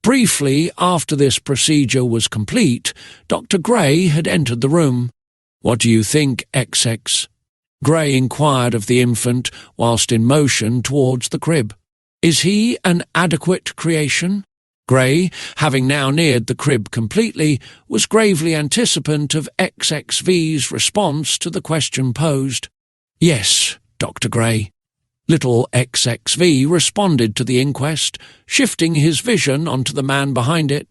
Briefly after this procedure was complete, Dr. Gray had entered the room. "What do you think, XX?" Gray inquired of the infant whilst in motion towards the crib. "Is he an adequate creation?" Gray, having now neared the crib completely, was gravely anticipant of XXV's response to the question posed. "Yes, Dr. Gray." Little XXV responded to the inquest, shifting his vision onto the man behind it.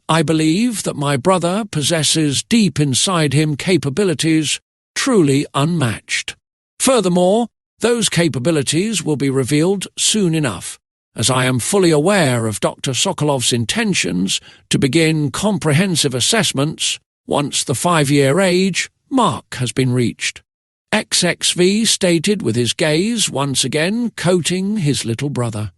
"I believe that my brother possesses deep inside him capabilities truly unmatched. Furthermore, those capabilities will be revealed soon enough, as I am fully aware of Dr. Sokolov's intentions to begin comprehensive assessments once the 5-year age mark has been reached." XXV stated with his gaze once again coating his little brother.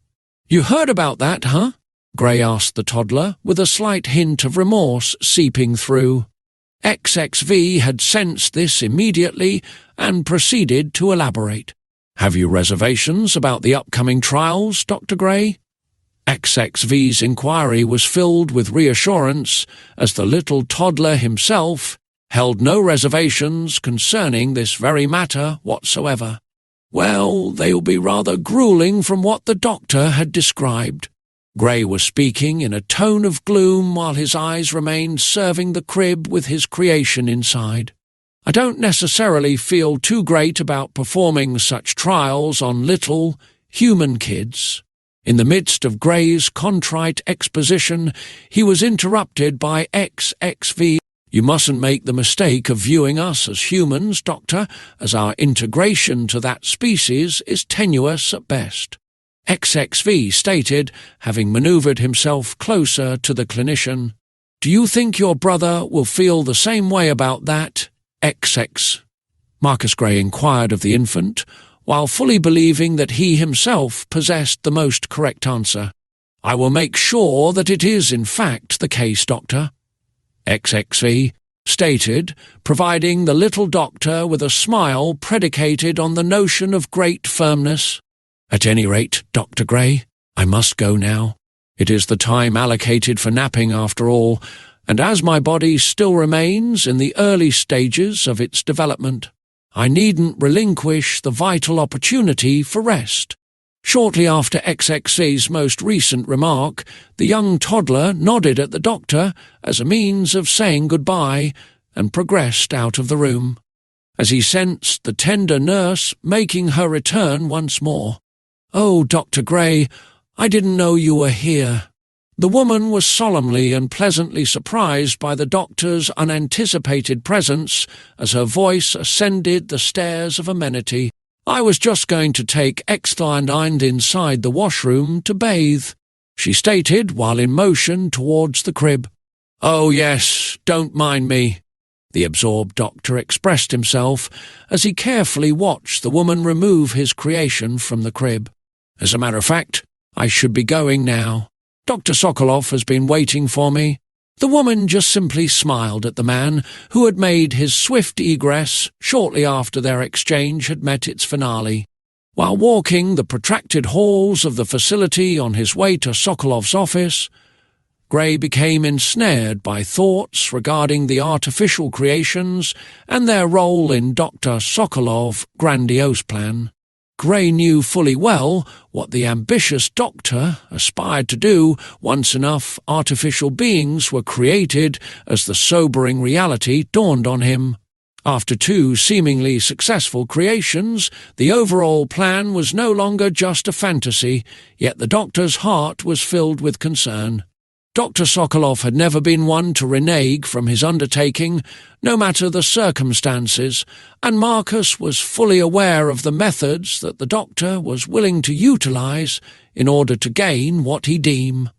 "You heard about that, huh?" Gray asked the toddler, with a slight hint of remorse seeping through. XXV had sensed this immediately and proceeded to elaborate. "Have you reservations about the upcoming trials, Dr. Gray?" XXV's inquiry was filled with reassurance, as the little toddler himself held no reservations concerning this very matter whatsoever. "Well, they'll be rather grueling from what the doctor had described." Gray was speaking in a tone of gloom while his eyes remained serving the crib with his creation inside. "I don't necessarily feel too great about performing such trials on little, human kids." In the midst of Gray's contrite exposition, he was interrupted by XXV. "You mustn't make the mistake of viewing us as humans, Doctor, as our integration to that species is tenuous at best," XXV stated, having manoeuvred himself closer to the clinician. "Do you think your brother will feel the same way about that, XX?" Marcus Gray inquired of the infant, while fully believing that he himself possessed the most correct answer. "I will make sure that it is in fact the case, Doctor," XXV stated, providing the little doctor with a smile predicated on the notion of great firmness. "At any rate, Dr. Gray, I must go now. It is the time allocated for napping after all, and as my body still remains in the early stages of its development, I needn't relinquish the vital opportunity for rest." Shortly after XXV's most recent remark, the young toddler nodded at the doctor as a means of saying goodbye and progressed out of the room, as he sensed the tender nurse making her return once more. "Oh, Dr. Gray, I didn't know you were here." The woman was solemnly and pleasantly surprised by the doctor's unanticipated presence as her voice ascended the stairs of amenity. "I was just going to take Extline inside the washroom to bathe," she stated while in motion towards the crib. "Oh yes, don't mind me," the absorbed doctor expressed himself as he carefully watched the woman remove his creation from the crib. "As a matter of fact, I should be going now. Dr. Sokolov has been waiting for me." The woman just simply smiled at the man, who had made his swift egress shortly after their exchange had met its finale. While walking the protracted halls of the facility on his way to Sokolov's office, Gray became ensnared by thoughts regarding the artificial creations and their role in Dr. Sokolov's grandiose plan. Gray knew fully well what the ambitious doctor aspired to do once enough artificial beings were created, as the sobering reality dawned on him. After 2 seemingly successful creations, the overall plan was no longer just a fantasy, yet the doctor's heart was filled with concern. Dr. Sokolov had never been one to renege from his undertaking, no matter the circumstances, and Marcus was fully aware of the methods that the doctor was willing to utilize in order to gain what he deemed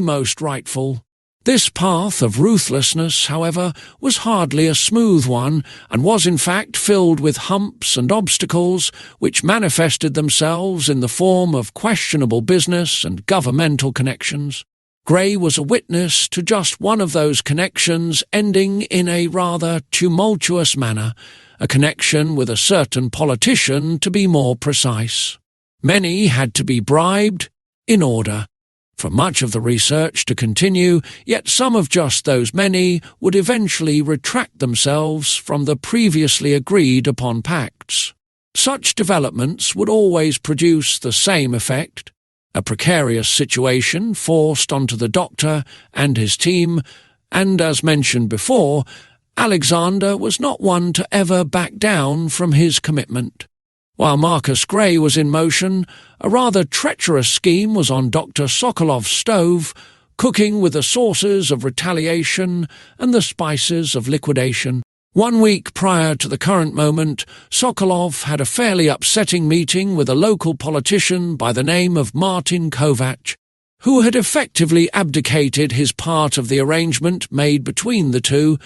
most rightful. This path of ruthlessness, however, was hardly a smooth one, and was in fact filled with humps and obstacles which manifested themselves in the form of questionable business and governmental connections. Gray was a witness to just one of those connections ending in a rather tumultuous manner, a connection with a certain politician, to be more precise. Many had to be bribed in order for much of the research to continue, yet some of just those many would eventually retract themselves from the previously agreed-upon pacts. Such developments would always produce the same effect. A precarious situation forced onto the doctor and his team, and as mentioned before, Alexander was not one to ever back down from his commitment. While Marcus Gray was in motion, a rather treacherous scheme was on Dr. Sokolov's stove, cooking with the sauces of retaliation and the spices of liquidation. 1 week prior to the current moment, Sokolov had a fairly upsetting meeting with a local politician by the name of Martin Kovac, who had effectively abdicated his part of the arrangement made between the two,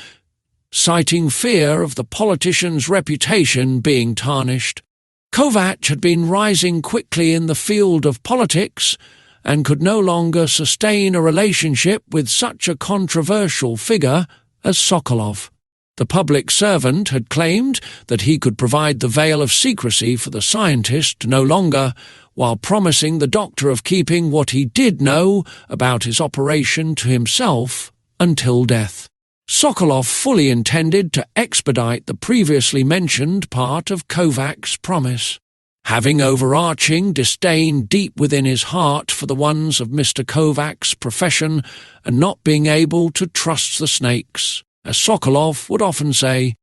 citing fear of the politician's reputation being tarnished. Kovac had been rising quickly in the field of politics and could no longer sustain a relationship with such a controversial figure as Sokolov. The public servant had claimed that he could provide the veil of secrecy for the scientist no longer, while promising the doctor of keeping what he did know about his operation to himself until death. Sokolov fully intended to expedite the previously mentioned part of Kovac's promise. Having overarching disdain deep within his heart for the ones of Mr. Kovac's profession and not being able to trust the snakes, as Sokolov would often say,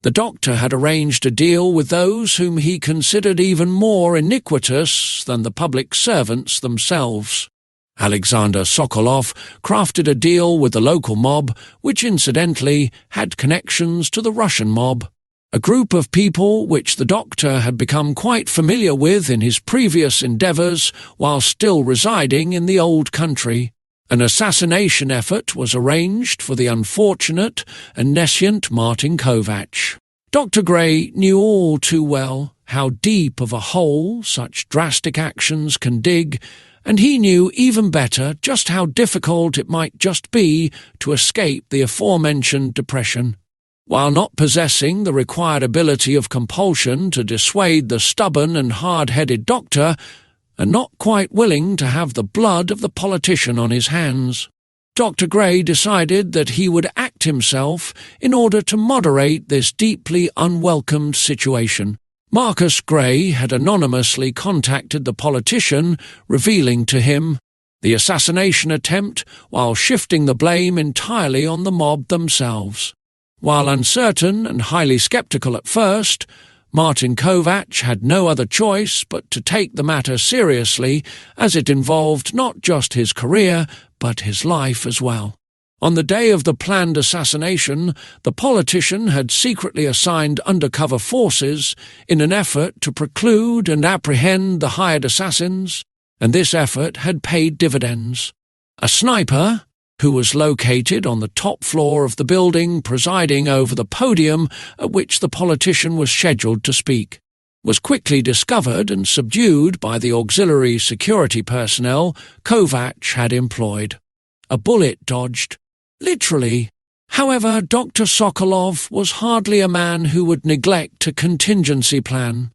the doctor had arranged a deal with those whom he considered even more iniquitous than the public servants themselves. Alexander Sokolov crafted a deal with the local mob, which incidentally had connections to the Russian mob, a group of people which the doctor had become quite familiar with in his previous endeavours while still residing in the old country. An assassination effort was arranged for the unfortunate and nescient Martin Kovac. Dr. Gray knew all too well how deep of a hole such drastic actions can dig, and he knew even better just how difficult it might just be to escape the aforementioned depression. While not possessing the required ability of compulsion to dissuade the stubborn and hard-headed doctor, and not quite willing to have the blood of the politician on his hands, Dr. Gray decided that he would act himself in order to moderate this deeply unwelcomed situation. Marcus Gray had anonymously contacted the politician, revealing to him the assassination attempt while shifting the blame entirely on the mob themselves. While uncertain and highly sceptical at first, Martin Kovac had no other choice but to take the matter seriously, as it involved not just his career, but his life as well. On the day of the planned assassination, the politician had secretly assigned undercover forces in an effort to preclude and apprehend the hired assassins, and this effort had paid dividends. A sniper, who was located on the top floor of the building presiding over the podium at which the politician was scheduled to speak, was quickly discovered and subdued by the auxiliary security personnel Kovac had employed. A bullet dodged. Literally. However, Dr. Sokolov was hardly a man who would neglect a contingency plan.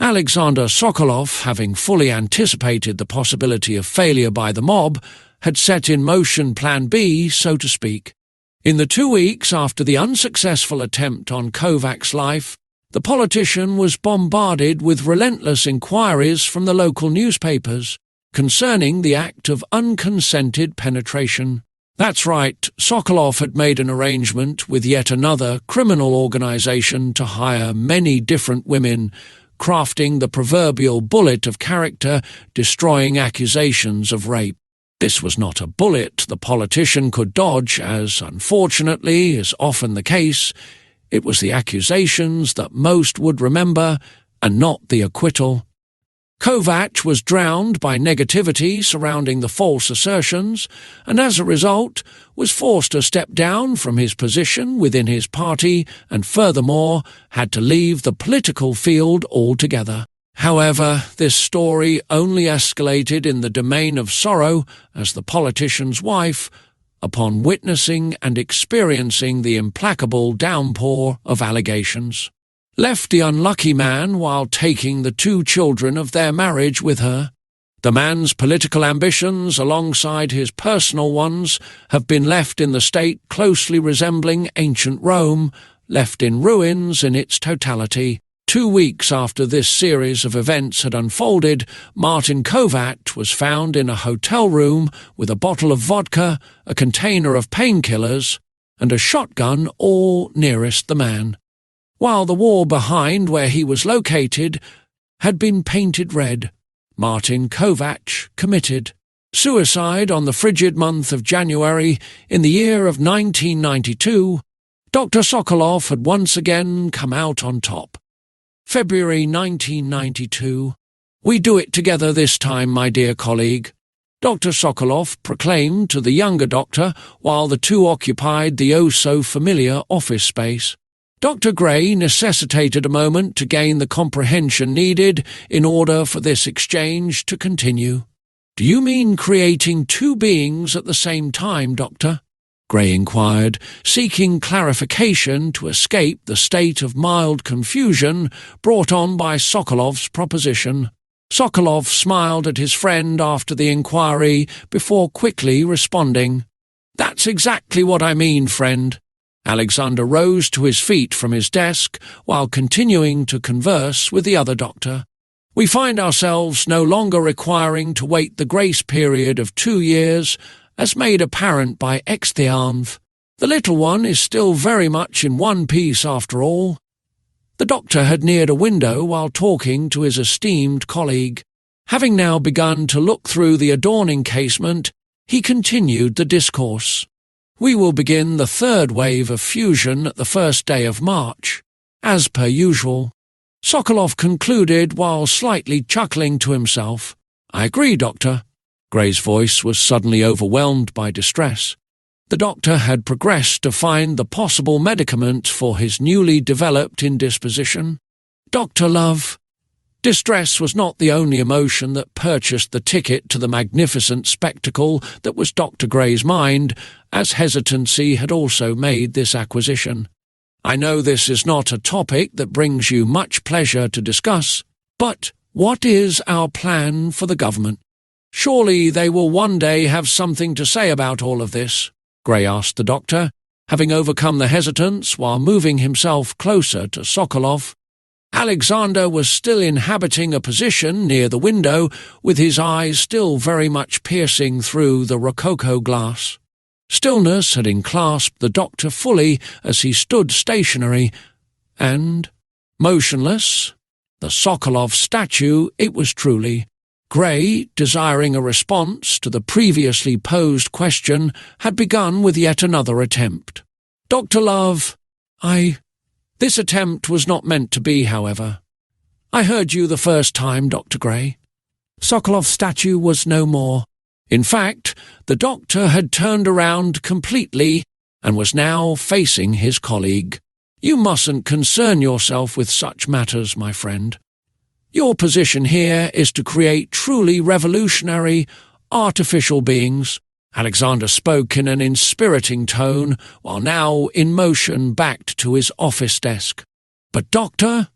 Alexander Sokolov, having fully anticipated the possibility of failure by the mob, had set in motion Plan B, so to speak. In the 2 weeks after the unsuccessful attempt on Kovac's life, the politician was bombarded with relentless inquiries from the local newspapers concerning the act of unconsented penetration. That's right, Sokolov had made an arrangement with yet another criminal organization to hire many different women, crafting the proverbial bullet of character, destroying accusations of rape. This was not a bullet the politician could dodge, as, unfortunately, is often the case. It was the accusations that most would remember, and not the acquittal. Kovac was drowned by negativity surrounding the false assertions, and as a result was forced to step down from his position within his party and furthermore had to leave the political field altogether. However, this story only escalated in the domain of sorrow as the politician's wife, upon witnessing and experiencing the implacable downpour of allegations, left the unlucky man while taking the 2 children of their marriage with her. The man's political ambitions, alongside his personal ones, have been left in the state closely resembling ancient Rome, left in ruins in its totality. 2 weeks after this series of events had unfolded, Martin Kovac was found in a hotel room with a bottle of vodka, a container of painkillers, and a shotgun all nearest the man, while the wall behind where he was located had been painted red. Martin Kovac committed suicide on the frigid month of January in the year of 1992. Dr. Sokolov had once again come out on top. February 1992. "We do it together this time, my dear colleague," Dr. Sokolov proclaimed to the younger doctor while the two occupied the oh-so-familiar office space. Dr. Gray necessitated a moment to gain the comprehension needed in order for this exchange to continue. "Do you mean creating two beings at the same time, Doctor?" Gray inquired, seeking clarification to escape the state of mild confusion brought on by Sokolov's proposition. Sokolov smiled at his friend after the inquiry before quickly responding, "That's exactly what I mean, friend." Alexander rose to his feet from his desk while continuing to converse with the other doctor. "We find ourselves no longer requiring to wait the grace period of 2 years, as made apparent by Exthianv. The little one is still very much in one piece after all." The doctor had neared a window while talking to his esteemed colleague. Having now begun to look through the adorning casement, he continued the discourse. "We will begin the third wave of fusion at the first day of March, as per usual." Sokolov concluded while slightly chuckling to himself. "I agree, Doctor." Gray's voice was suddenly overwhelmed by distress. The doctor had progressed to find the possible medicament for his newly developed indisposition. "Dr. Love." Distress was not the only emotion that purchased the ticket to the magnificent spectacle that was Dr. Gray's mind, as hesitancy had also made this acquisition. "I know this is not a topic that brings you much pleasure to discuss, but what is our plan for the government? Surely they will one day have something to say about all of this?" Gray asked the doctor, having overcome the hesitance while moving himself closer to Sokolov. Alexander was still inhabiting a position near the window, with his eyes still very much piercing through the rococo glass. Stillness had enclasped the doctor fully as he stood stationary, and, motionless, the Sokolov statue it was truly. Gray, desiring a response to the previously posed question, had begun with yet another attempt. "Dr. Love, This attempt was not meant to be, however. I heard you the first time, Dr. Gray." Sokolov's statue was no more. In fact, the doctor had turned around completely and was now facing his colleague. "You mustn't concern yourself with such matters, my friend. Your position here is to create truly revolutionary, artificial beings." Alexander spoke in an inspiriting tone, while now in motion backed to his office desk. "But, Doctor,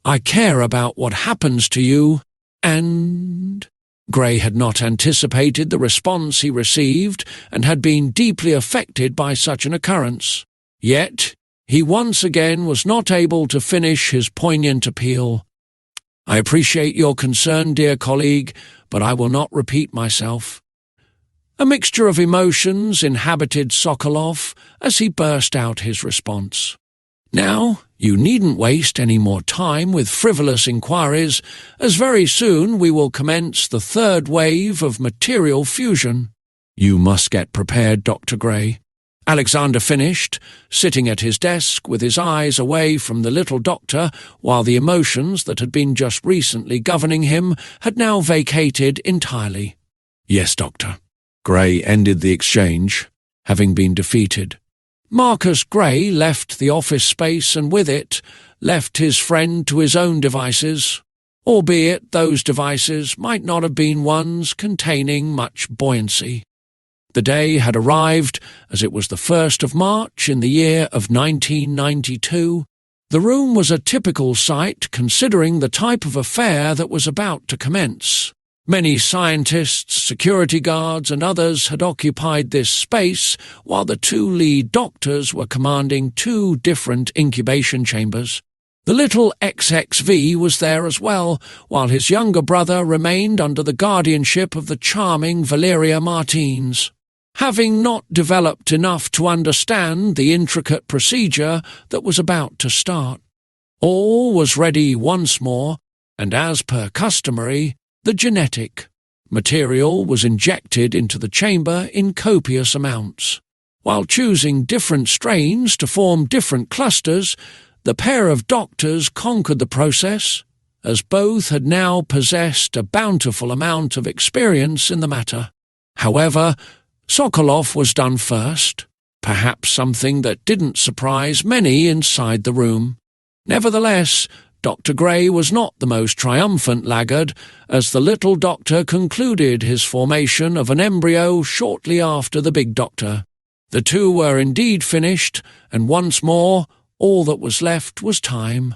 I care about what happens to you, and—" Gray had not anticipated the response he received and had been deeply affected by such an occurrence. Yet he once again was not able to finish his poignant appeal. "I appreciate your concern, dear colleague, but I will not repeat myself." A mixture of emotions inhabited Sokolov as he burst out his response. "Now, you needn't waste any more time with frivolous inquiries, as very soon we will commence the third wave of material fusion." "You must get prepared, Dr. Gray," Alexander finished, sitting at his desk with his eyes away from the little doctor, while the emotions that had been just recently governing him had now vacated entirely. "Yes, Doctor." Gray ended the exchange, having been defeated. Marcus Gray left the office space and with it left his friend to his own devices, albeit those devices might not have been ones containing much buoyancy. The day had arrived, as it was the 1st of March in the year of 1992. The room was a typical sight considering the type of affair that was about to commence. Many scientists, security guards and others had occupied this space, while the two lead doctors were commanding 2 different incubation chambers. The little XXV was there as well, while his younger brother remained under the guardianship of the charming Valeria Martins. Having not developed enough to understand the intricate procedure that was about to start. All was ready once more, and as per customary, the genetic material was injected into the chamber in copious amounts. While choosing different strains to form different clusters, the pair of doctors conquered the process, as both had now possessed a bountiful amount of experience in the matter. However, Sokolov was done first, perhaps something that didn't surprise many inside the room. Nevertheless, Dr. Gray was not the most triumphant laggard, as the little doctor concluded his formation of an embryo shortly after the big doctor. The two were indeed finished, and once more all that was left was time.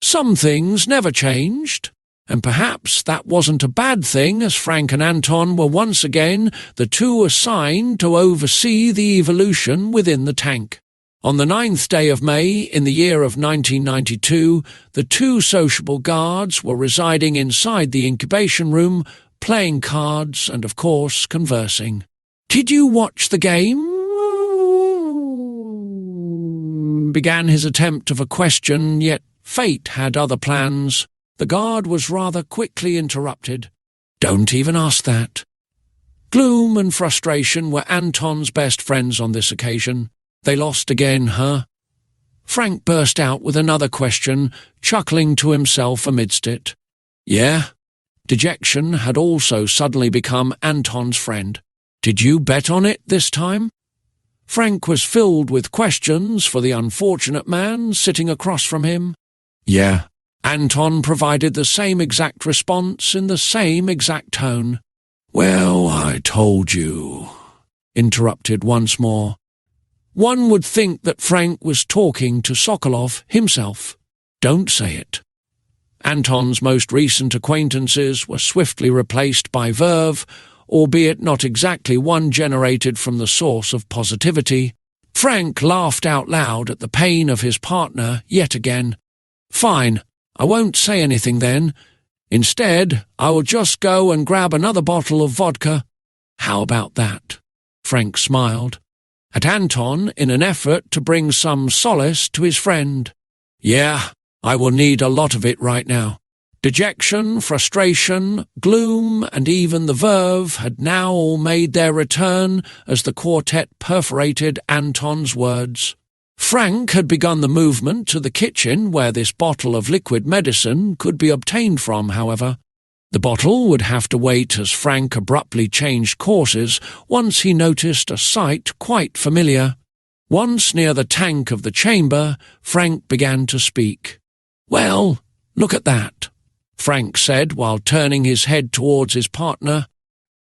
Some things never changed, and perhaps that wasn't a bad thing, as Frank and Anton were once again the two assigned to oversee the evolution within the tank. On the 9th day of May, in the year of 1992, the two sociable guards were residing inside the incubation room, playing cards and, of course, conversing. "Did you watch the game?" began his attempt of a question, yet fate had other plans. The guard was rather quickly interrupted. "Don't even ask that." Gloom and frustration were Anton's best friends on this occasion. "They lost again, huh?" Frank burst out with another question, chuckling to himself amidst it. "Yeah." Dejection had also suddenly become Anton's friend. "Did you bet on it this time?" Frank was filled with questions for the unfortunate man sitting across from him. "Yeah." Anton provided the same exact response in the same exact tone. "Well, I told you," interrupted once more. One would think that Frank was talking to Sokolov himself. Don't say it. Anton's most recent acquaintances were swiftly replaced by verve, albeit not exactly one generated from the source of positivity. Frank laughed out loud at the pain of his partner yet again. "Fine, I won't say anything then. Instead, I will just go and grab another bottle of vodka." "How about that?" Frank smiled at Anton in an effort to bring some solace to his friend. "Yeah, I will need a lot of it right now." Dejection, frustration, gloom, and even the verve had now all made their return as the quartet perforated Anton's words. Frank had begun the movement to the kitchen where this bottle of liquid medicine could be obtained from, however. The bottle would have to wait as Frank abruptly changed courses once he noticed a sight quite familiar. Once near the tank of the chamber, Frank began to speak. "Well, look at that," Frank said while turning his head towards his partner.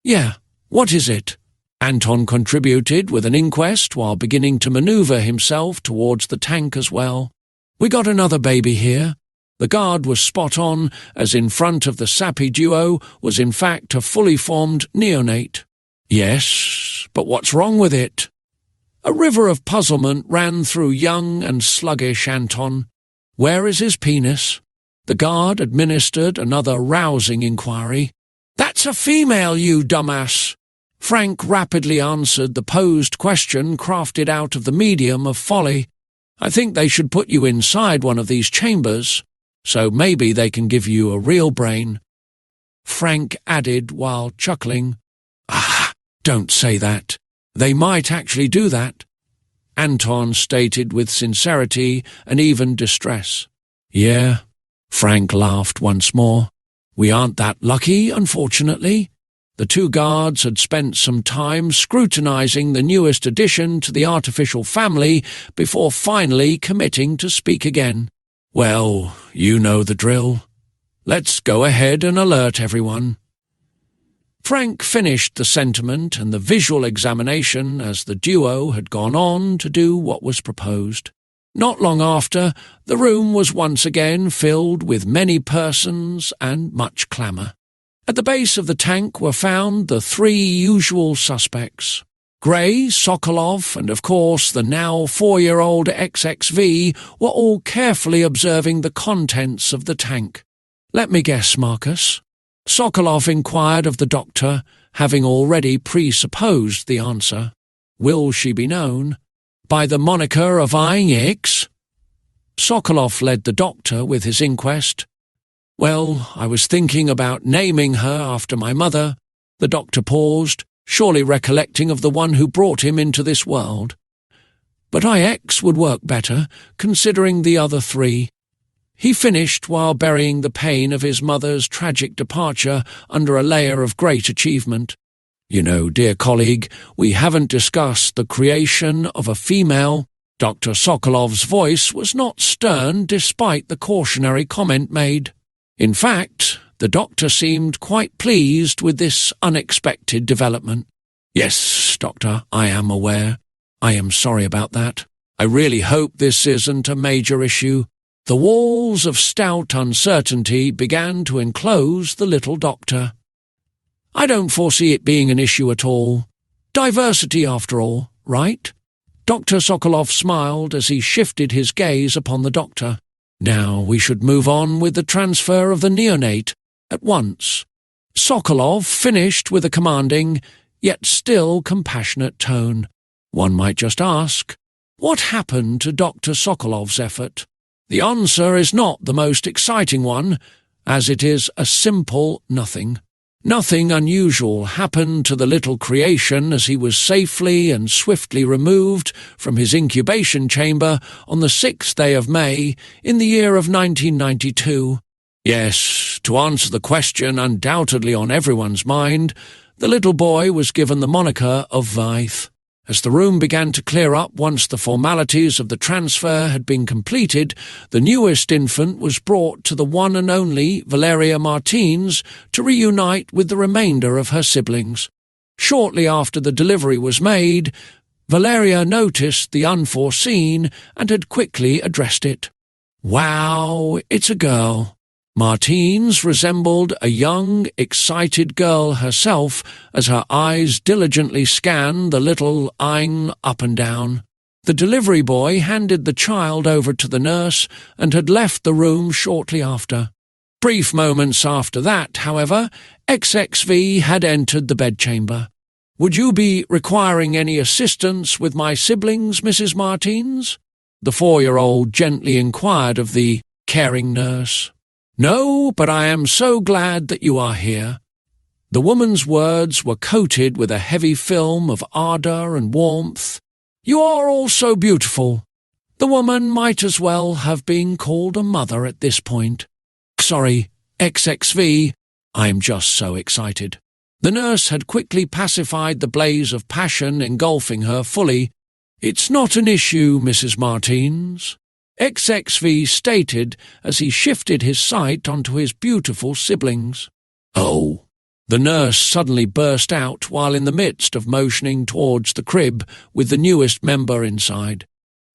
"Yeah, what is it?" Anton contributed with an inquest while beginning to maneuver himself towards the tank as well. "We got another baby here." The guard was spot on, as in front of the sappy duo was in fact a fully formed neonate. "Yes, but what's wrong with it?" A river of puzzlement ran through young and sluggish Anton. "Where is his penis?" The guard administered another rousing inquiry. "That's a female, you dumbass!" Frank rapidly answered the posed question crafted out of the medium of folly. "I think they should put you inside one of these chambers, so maybe they can give you a real brain." Frank added while chuckling, "Ah, don't say that. They might actually do that." Anton stated with sincerity and even distress. "Yeah." Frank laughed once more. "We aren't that lucky, unfortunately." The two guards had spent some time scrutinizing the newest addition to the artificial family before finally committing to speak again. "Well, you know the drill. Let's go ahead and alert everyone." Frank finished the sentiment and the visual examination as the duo had gone on to do what was proposed. Not long after, the room was once again filled with many persons and much clamour. At the base of the tank were found the three usual suspects: Gray, Sokolov, and of course the now 4-year-old XXV were all carefully observing the contents of the tank. "Let me guess, Marcus." Sokolov inquired of the doctor, having already presupposed the answer. "Will she be known by the moniker of Eyeing X?" Sokolov led the doctor with his inquest. "Well, I was thinking about naming her after my mother." The doctor paused, surely recollecting of the one who brought him into this world. "But IX would work better, considering the other three." He finished while burying the pain of his mother's tragic departure under a layer of great achievement. "You know, dear colleague, we haven't discussed the creation of a female." Dr. Sokolov's voice was not stern despite the cautionary comment made. In fact, the doctor seemed quite pleased with this unexpected development. "Yes, doctor, I am aware. I am sorry about that. I really hope this isn't a major issue." The walls of stout uncertainty began to enclose the little doctor. "I don't foresee it being an issue at all. Diversity, after all, right?" Dr. Sokolov smiled as he shifted his gaze upon the doctor. "Now we should move on with the transfer of the neonate at once." Sokolov finished with a commanding, yet still compassionate tone. One might just ask, what happened to Dr. Sokolov's effort? The answer is not the most exciting one, as it is a simple nothing. Nothing unusual happened to the little creation as he was safely and swiftly removed from his incubation chamber on the 6th day of May in the year of 1992. Yes, to answer the question undoubtedly on everyone's mind, the little boy was given the moniker of Vaith. As the room began to clear up once the formalities of the transfer had been completed, the newest infant was brought to the one and only Valeria Martins to reunite with the remainder of her siblings. Shortly after the delivery was made, Valeria noticed the unforeseen and had quickly addressed it. "Wow, it's a girl." Martins resembled a young, excited girl herself as her eyes diligently scanned the little Aing up and down. The delivery boy handed the child over to the nurse and had left the room shortly after. Brief moments after that, however, XXV had entered the bedchamber. "Would you be requiring any assistance with my siblings, Mrs. Martins?" the 4-year-old gently inquired of the caring nurse. "No, but I am so glad that you are here." The woman's words were coated with a heavy film of ardour and warmth. "You are all so beautiful." The woman might as well have been called a mother at this point. "Sorry, XXV, I'm just so excited." The nurse had quickly pacified the blaze of passion engulfing her fully. "It's not an issue, Mrs. Martins," XXV stated as he shifted his sight onto his beautiful siblings. "Oh," the nurse suddenly burst out while in the midst of motioning towards the crib with the newest member inside.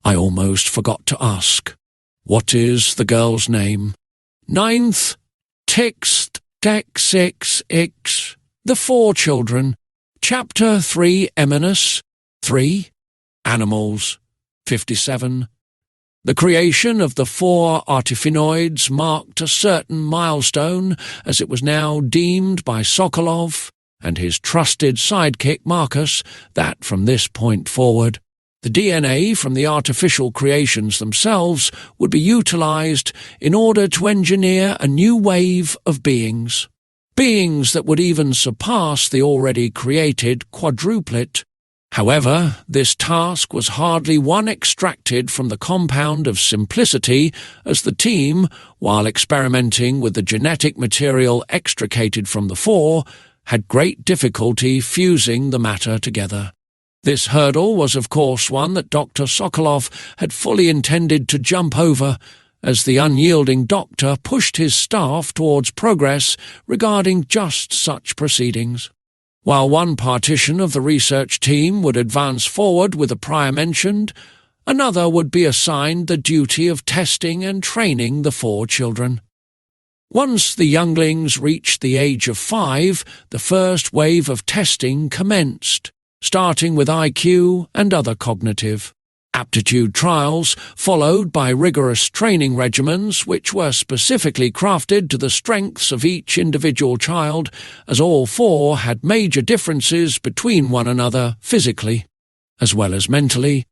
"I almost forgot to ask. What is the girl's name?" "Ninth, Tixt, Dex, X, the 4 children. Chapter 3, Eminus, 3, Animals, 57. The creation of the 4 artifinoids marked a certain milestone, as it was now deemed by Sokolov and his trusted sidekick Marcus that from this point forward, the DNA from the artificial creations themselves would be utilized in order to engineer a new wave of beings. Beings that would even surpass the already created quadruplet. However, this task was hardly one extracted from the compound of simplicity, as the team, while experimenting with the genetic material extricated from the 4, had great difficulty fusing the matter together. This hurdle was of course one that Dr. Sokolov had fully intended to jump over, as the unyielding doctor pushed his staff towards progress regarding just such proceedings. While one partition of the research team would advance forward with the prior mentioned, another would be assigned the duty of testing and training the 4 children. Once the younglings reached the age of 5, the first wave of testing commenced. starting with IQ and other cognitive. Aptitude trials, followed by rigorous training regimens which were specifically crafted to the strengths of each individual child, as all four had major differences between one another physically, as well as mentally.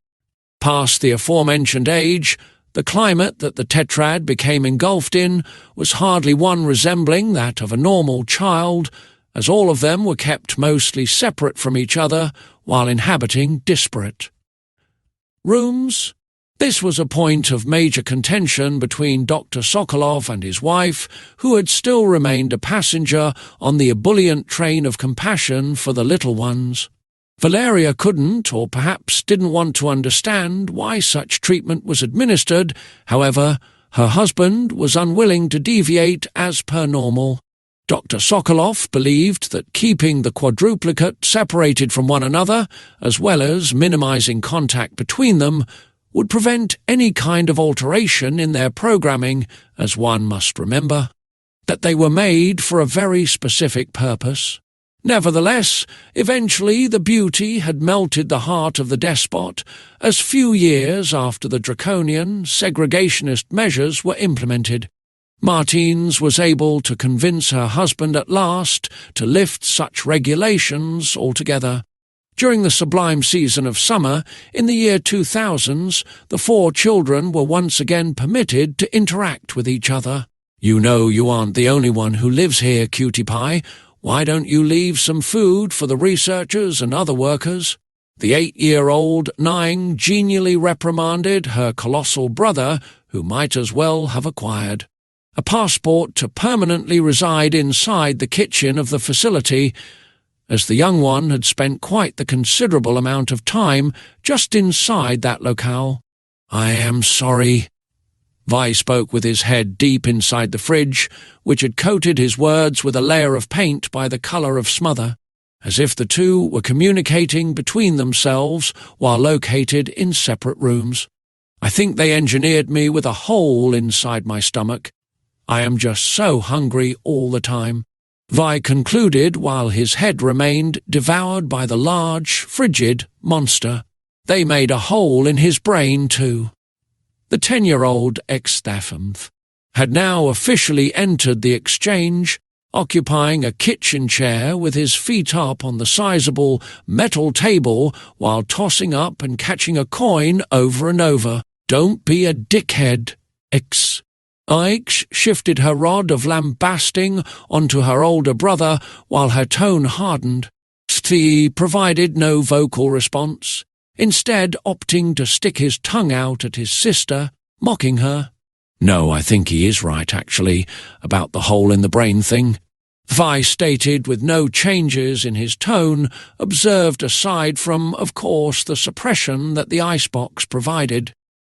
Past the aforementioned age, the climate that the tetrad became engulfed in was hardly one resembling that of a normal child, as all of them were kept mostly separate from each other while inhabiting disparate rooms. This was a point of major contention between Dr. Sokolov and his wife, who had still remained a passenger on the ebullient train of compassion for the little ones. Valeria couldn't, or perhaps didn't want to understand why such treatment was administered. However, her husband was unwilling to deviate as per normal. Dr. Sokolov believed that keeping the quadruplicate separated from one another, as well as minimizing contact between them, would prevent any kind of alteration in their programming, as one must remember that they were made for a very specific purpose. Nevertheless, eventually the beauty had melted the heart of the despot, as few years after the draconian, segregationist measures were implemented. Martins was able to convince her husband at last to lift such regulations altogether. During the sublime season of summer, in the year 2000s, the four children were once again permitted to interact with each other. "You know you aren't the only one who lives here, Cutie Pie. Why don't you leave some food for the researchers and other workers?" The 8-year-old Nine genially reprimanded her colossal brother, who might as well have acquired a passport to permanently reside inside the kitchen of the facility, as the young one had spent quite the considerable amount of time just inside that locale. "I am sorry." Vi spoke with his head deep inside the fridge, which had coated his words with a layer of paint by the colour of smother, as if the two were communicating between themselves while located in separate rooms. "I think they engineered me with a hole inside my stomach. I am just so hungry all the time," Vi concluded while his head remained devoured by the large, frigid monster. They made a hole in his brain too. The 10-year-old Exthaphanthe had now officially entered the exchange, occupying a kitchen chair with his feet up on the sizable metal table while tossing up and catching a coin over and over. "Don't be a dickhead, X." Aix shifted her rod of lambasting onto her older brother while her tone hardened. Steve provided no vocal response, instead opting to stick his tongue out at his sister, mocking her. "No, I think he is right, actually, about the hole in the brain thing," Vi stated with no changes in his tone, observed aside from, of course, the suppression that the icebox provided.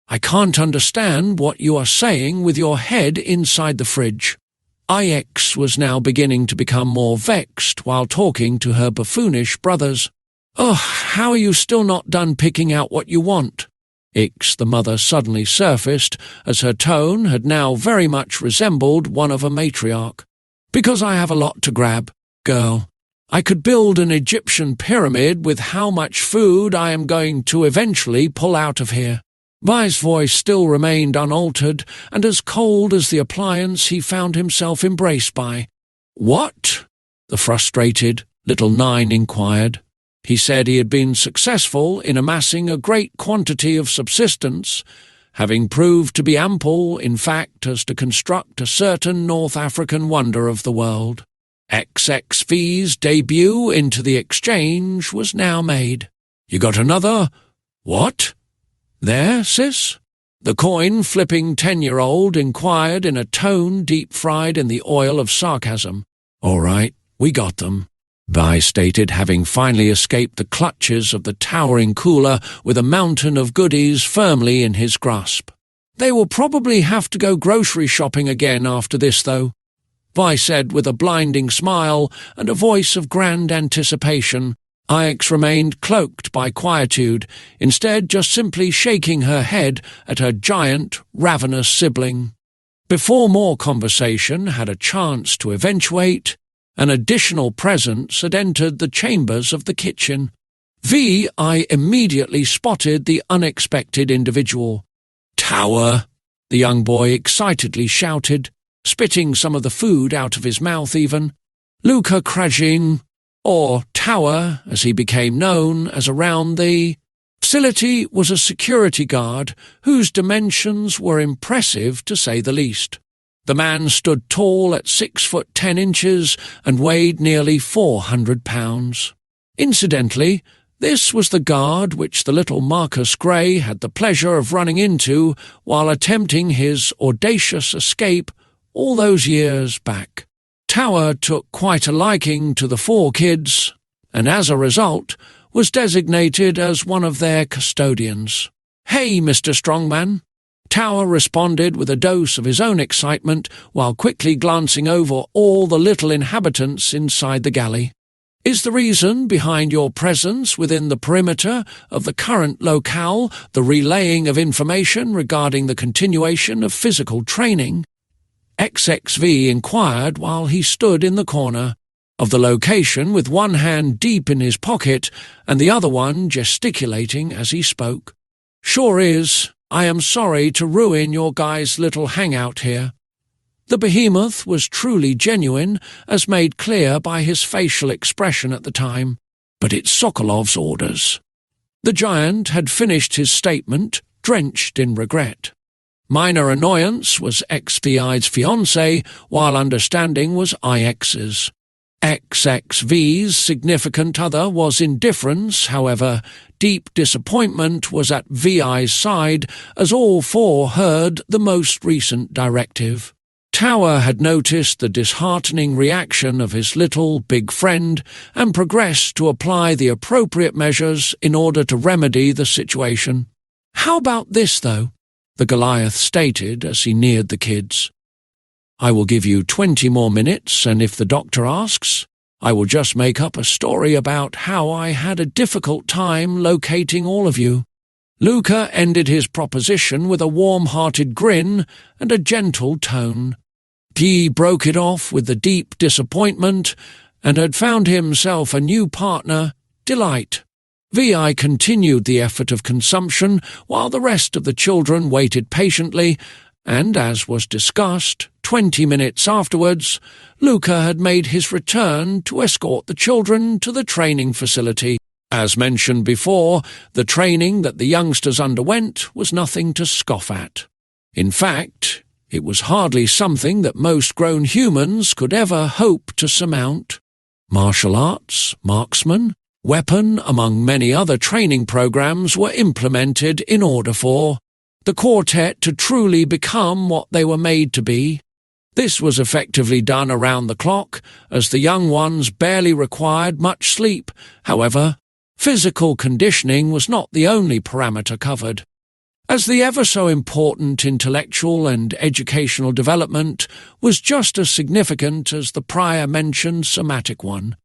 "I can't understand what you are saying with your head inside the fridge." Ix was now beginning to become more vexed while talking to her buffoonish brothers. "Oh, how are you still not done picking out what you want?" Ix, the mother, suddenly surfaced, as her tone had now very much resembled one of a matriarch. "Because I have a lot to grab, girl. I could build an Egyptian pyramid with how much food I am going to eventually pull out of here." Vi's voice still remained unaltered and as cold as the appliance he found himself embraced by. "What?" the frustrated little Nine inquired. He said he had been successful in amassing a great quantity of subsistence, having proved to be ample, in fact, as to construct a certain North African wonder of the world. XXV's debut into the exchange was now made. "You got another? What? There, sis?" The coin-flipping 10-year-old inquired in a tone deep-fried in the oil of sarcasm. "All right, we got them," Vi stated, having finally escaped the clutches of the towering cooler with a mountain of goodies firmly in his grasp. "They will probably have to go grocery shopping again after this, though," Vi said with a blinding smile and a voice of grand anticipation. Ix remained cloaked by quietude, instead just simply shaking her head at her giant, ravenous sibling. Before more conversation had a chance to eventuate, an additional presence had entered the chambers of the kitchen. VI immediately spotted the unexpected individual. "Tower!" the young boy excitedly shouted, spitting some of the food out of his mouth even. Luca Krajin, or Tower as he became known, as around the facility was a security guard whose dimensions were impressive to say the least. The man stood tall at 6'10" and weighed nearly 400 pounds. Incidentally, this was the guard which the little Marcus Gray had the pleasure of running into while attempting his audacious escape all those years back. Tower took quite a liking to the four kids, and as a result was designated as one of their custodians. "Hey, Mr. Strongman," Tower responded with a dose of his own excitement while quickly glancing over all the little inhabitants inside the galley. "Is the reason behind your presence within the perimeter of the current locale the relaying of information regarding the continuation of physical training?" XXV inquired while he stood in the corner of the location with one hand deep in his pocket and the other one gesticulating as he spoke. "Sure is. I am sorry to ruin your guys' little hangout here." The behemoth was truly genuine, as made clear by his facial expression at the time, but it's Sokolov's orders. The giant had finished his statement, drenched in regret. Minor annoyance was XVI's fiancé, while understanding was IX's. XXV's significant other was indifference, however. Deep disappointment was at VI's side, as all four heard the most recent directive. Tower had noticed the disheartening reaction of his little big friend and progressed to apply the appropriate measures in order to remedy the situation. "How about this, though?" the Goliath stated as he neared the kids. "I will give you 20 more minutes, and if the doctor asks, I will just make up a story about how I had a difficult time locating all of you." Luca ended his proposition with a warm-hearted grin and a gentle tone. Guy broke it off with the deep disappointment and had found himself a new partner, delight. VI continued the effort of consumption while the rest of the children waited patiently, and, as was discussed, 20 minutes afterwards, Luca had made his return to escort the children to the training facility. As mentioned before, the training that the youngsters underwent was nothing to scoff at. In fact, it was hardly something that most grown humans could ever hope to surmount. Martial arts, marksman, weapon, among many other training programs were implemented in order for the quartet to truly become what they were made to be. This was effectively done around the clock, as the young ones barely required much sleep. However, physical conditioning was not the only parameter covered. As the ever-so-important intellectual and educational development was just as significant as the prior-mentioned somatic one.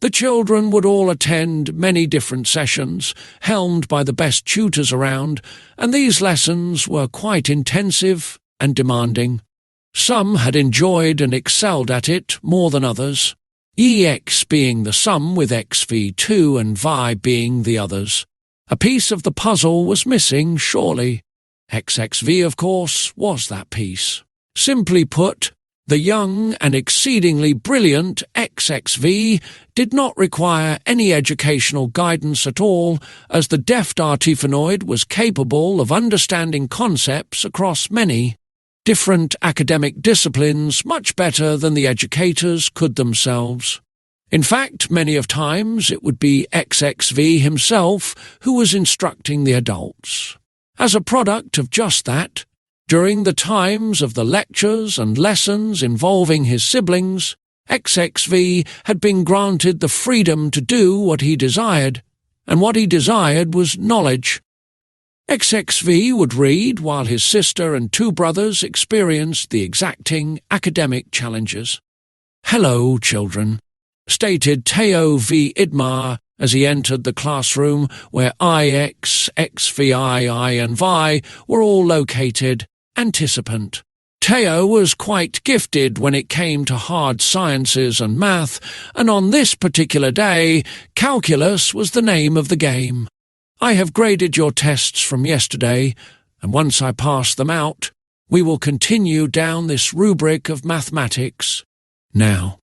The children would all attend many different sessions, helmed by the best tutors around, and these lessons were quite intensive and demanding. Some had enjoyed and excelled at it more than others, EX being the sum with XV2 and Vi being the others. A piece of the puzzle was missing, surely. XXV, of course, was that piece. Simply put, the young and exceedingly brilliant XXV did not require any educational guidance at all, as the deft Artifanoid was capable of understanding concepts across many different academic disciplines much better than the educators could themselves. In fact, many of times it would be XXV himself who was instructing the adults. As a product of just that, during the times of the lectures and lessons involving his siblings, XXV had been granted the freedom to do what he desired, and what he desired was knowledge. XXV would read while his sister and two brothers experienced the exacting academic challenges. "Hello, children," stated Teo V. Idmar as he entered the classroom where IX, XVI, and Vi were all located, anticipant. Theo was quite gifted when it came to hard sciences and math, and on this particular day, calculus was the name of the game. I have graded your tests from yesterday, and once I pass them out, we will continue down this rubric of mathematics. Now,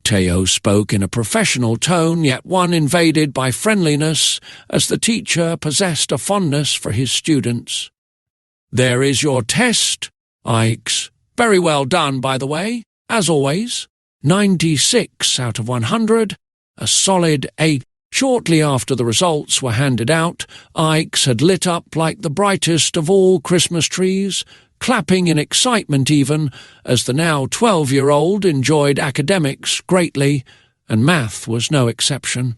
Theo spoke in a professional tone, yet one invaded by friendliness, as the teacher possessed a fondness for his students. There is your test, Ix. Very well done, by the way, as always. 96 out of 100, a solid 8. Shortly after the results were handed out, Ix had lit up like the brightest of all Christmas trees, clapping in excitement even, as the now 12-year-old enjoyed academics greatly, and math was no exception.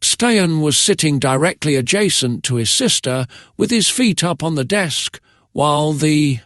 Steyan was sitting directly adjacent to his sister, with his feet up on the desk, while the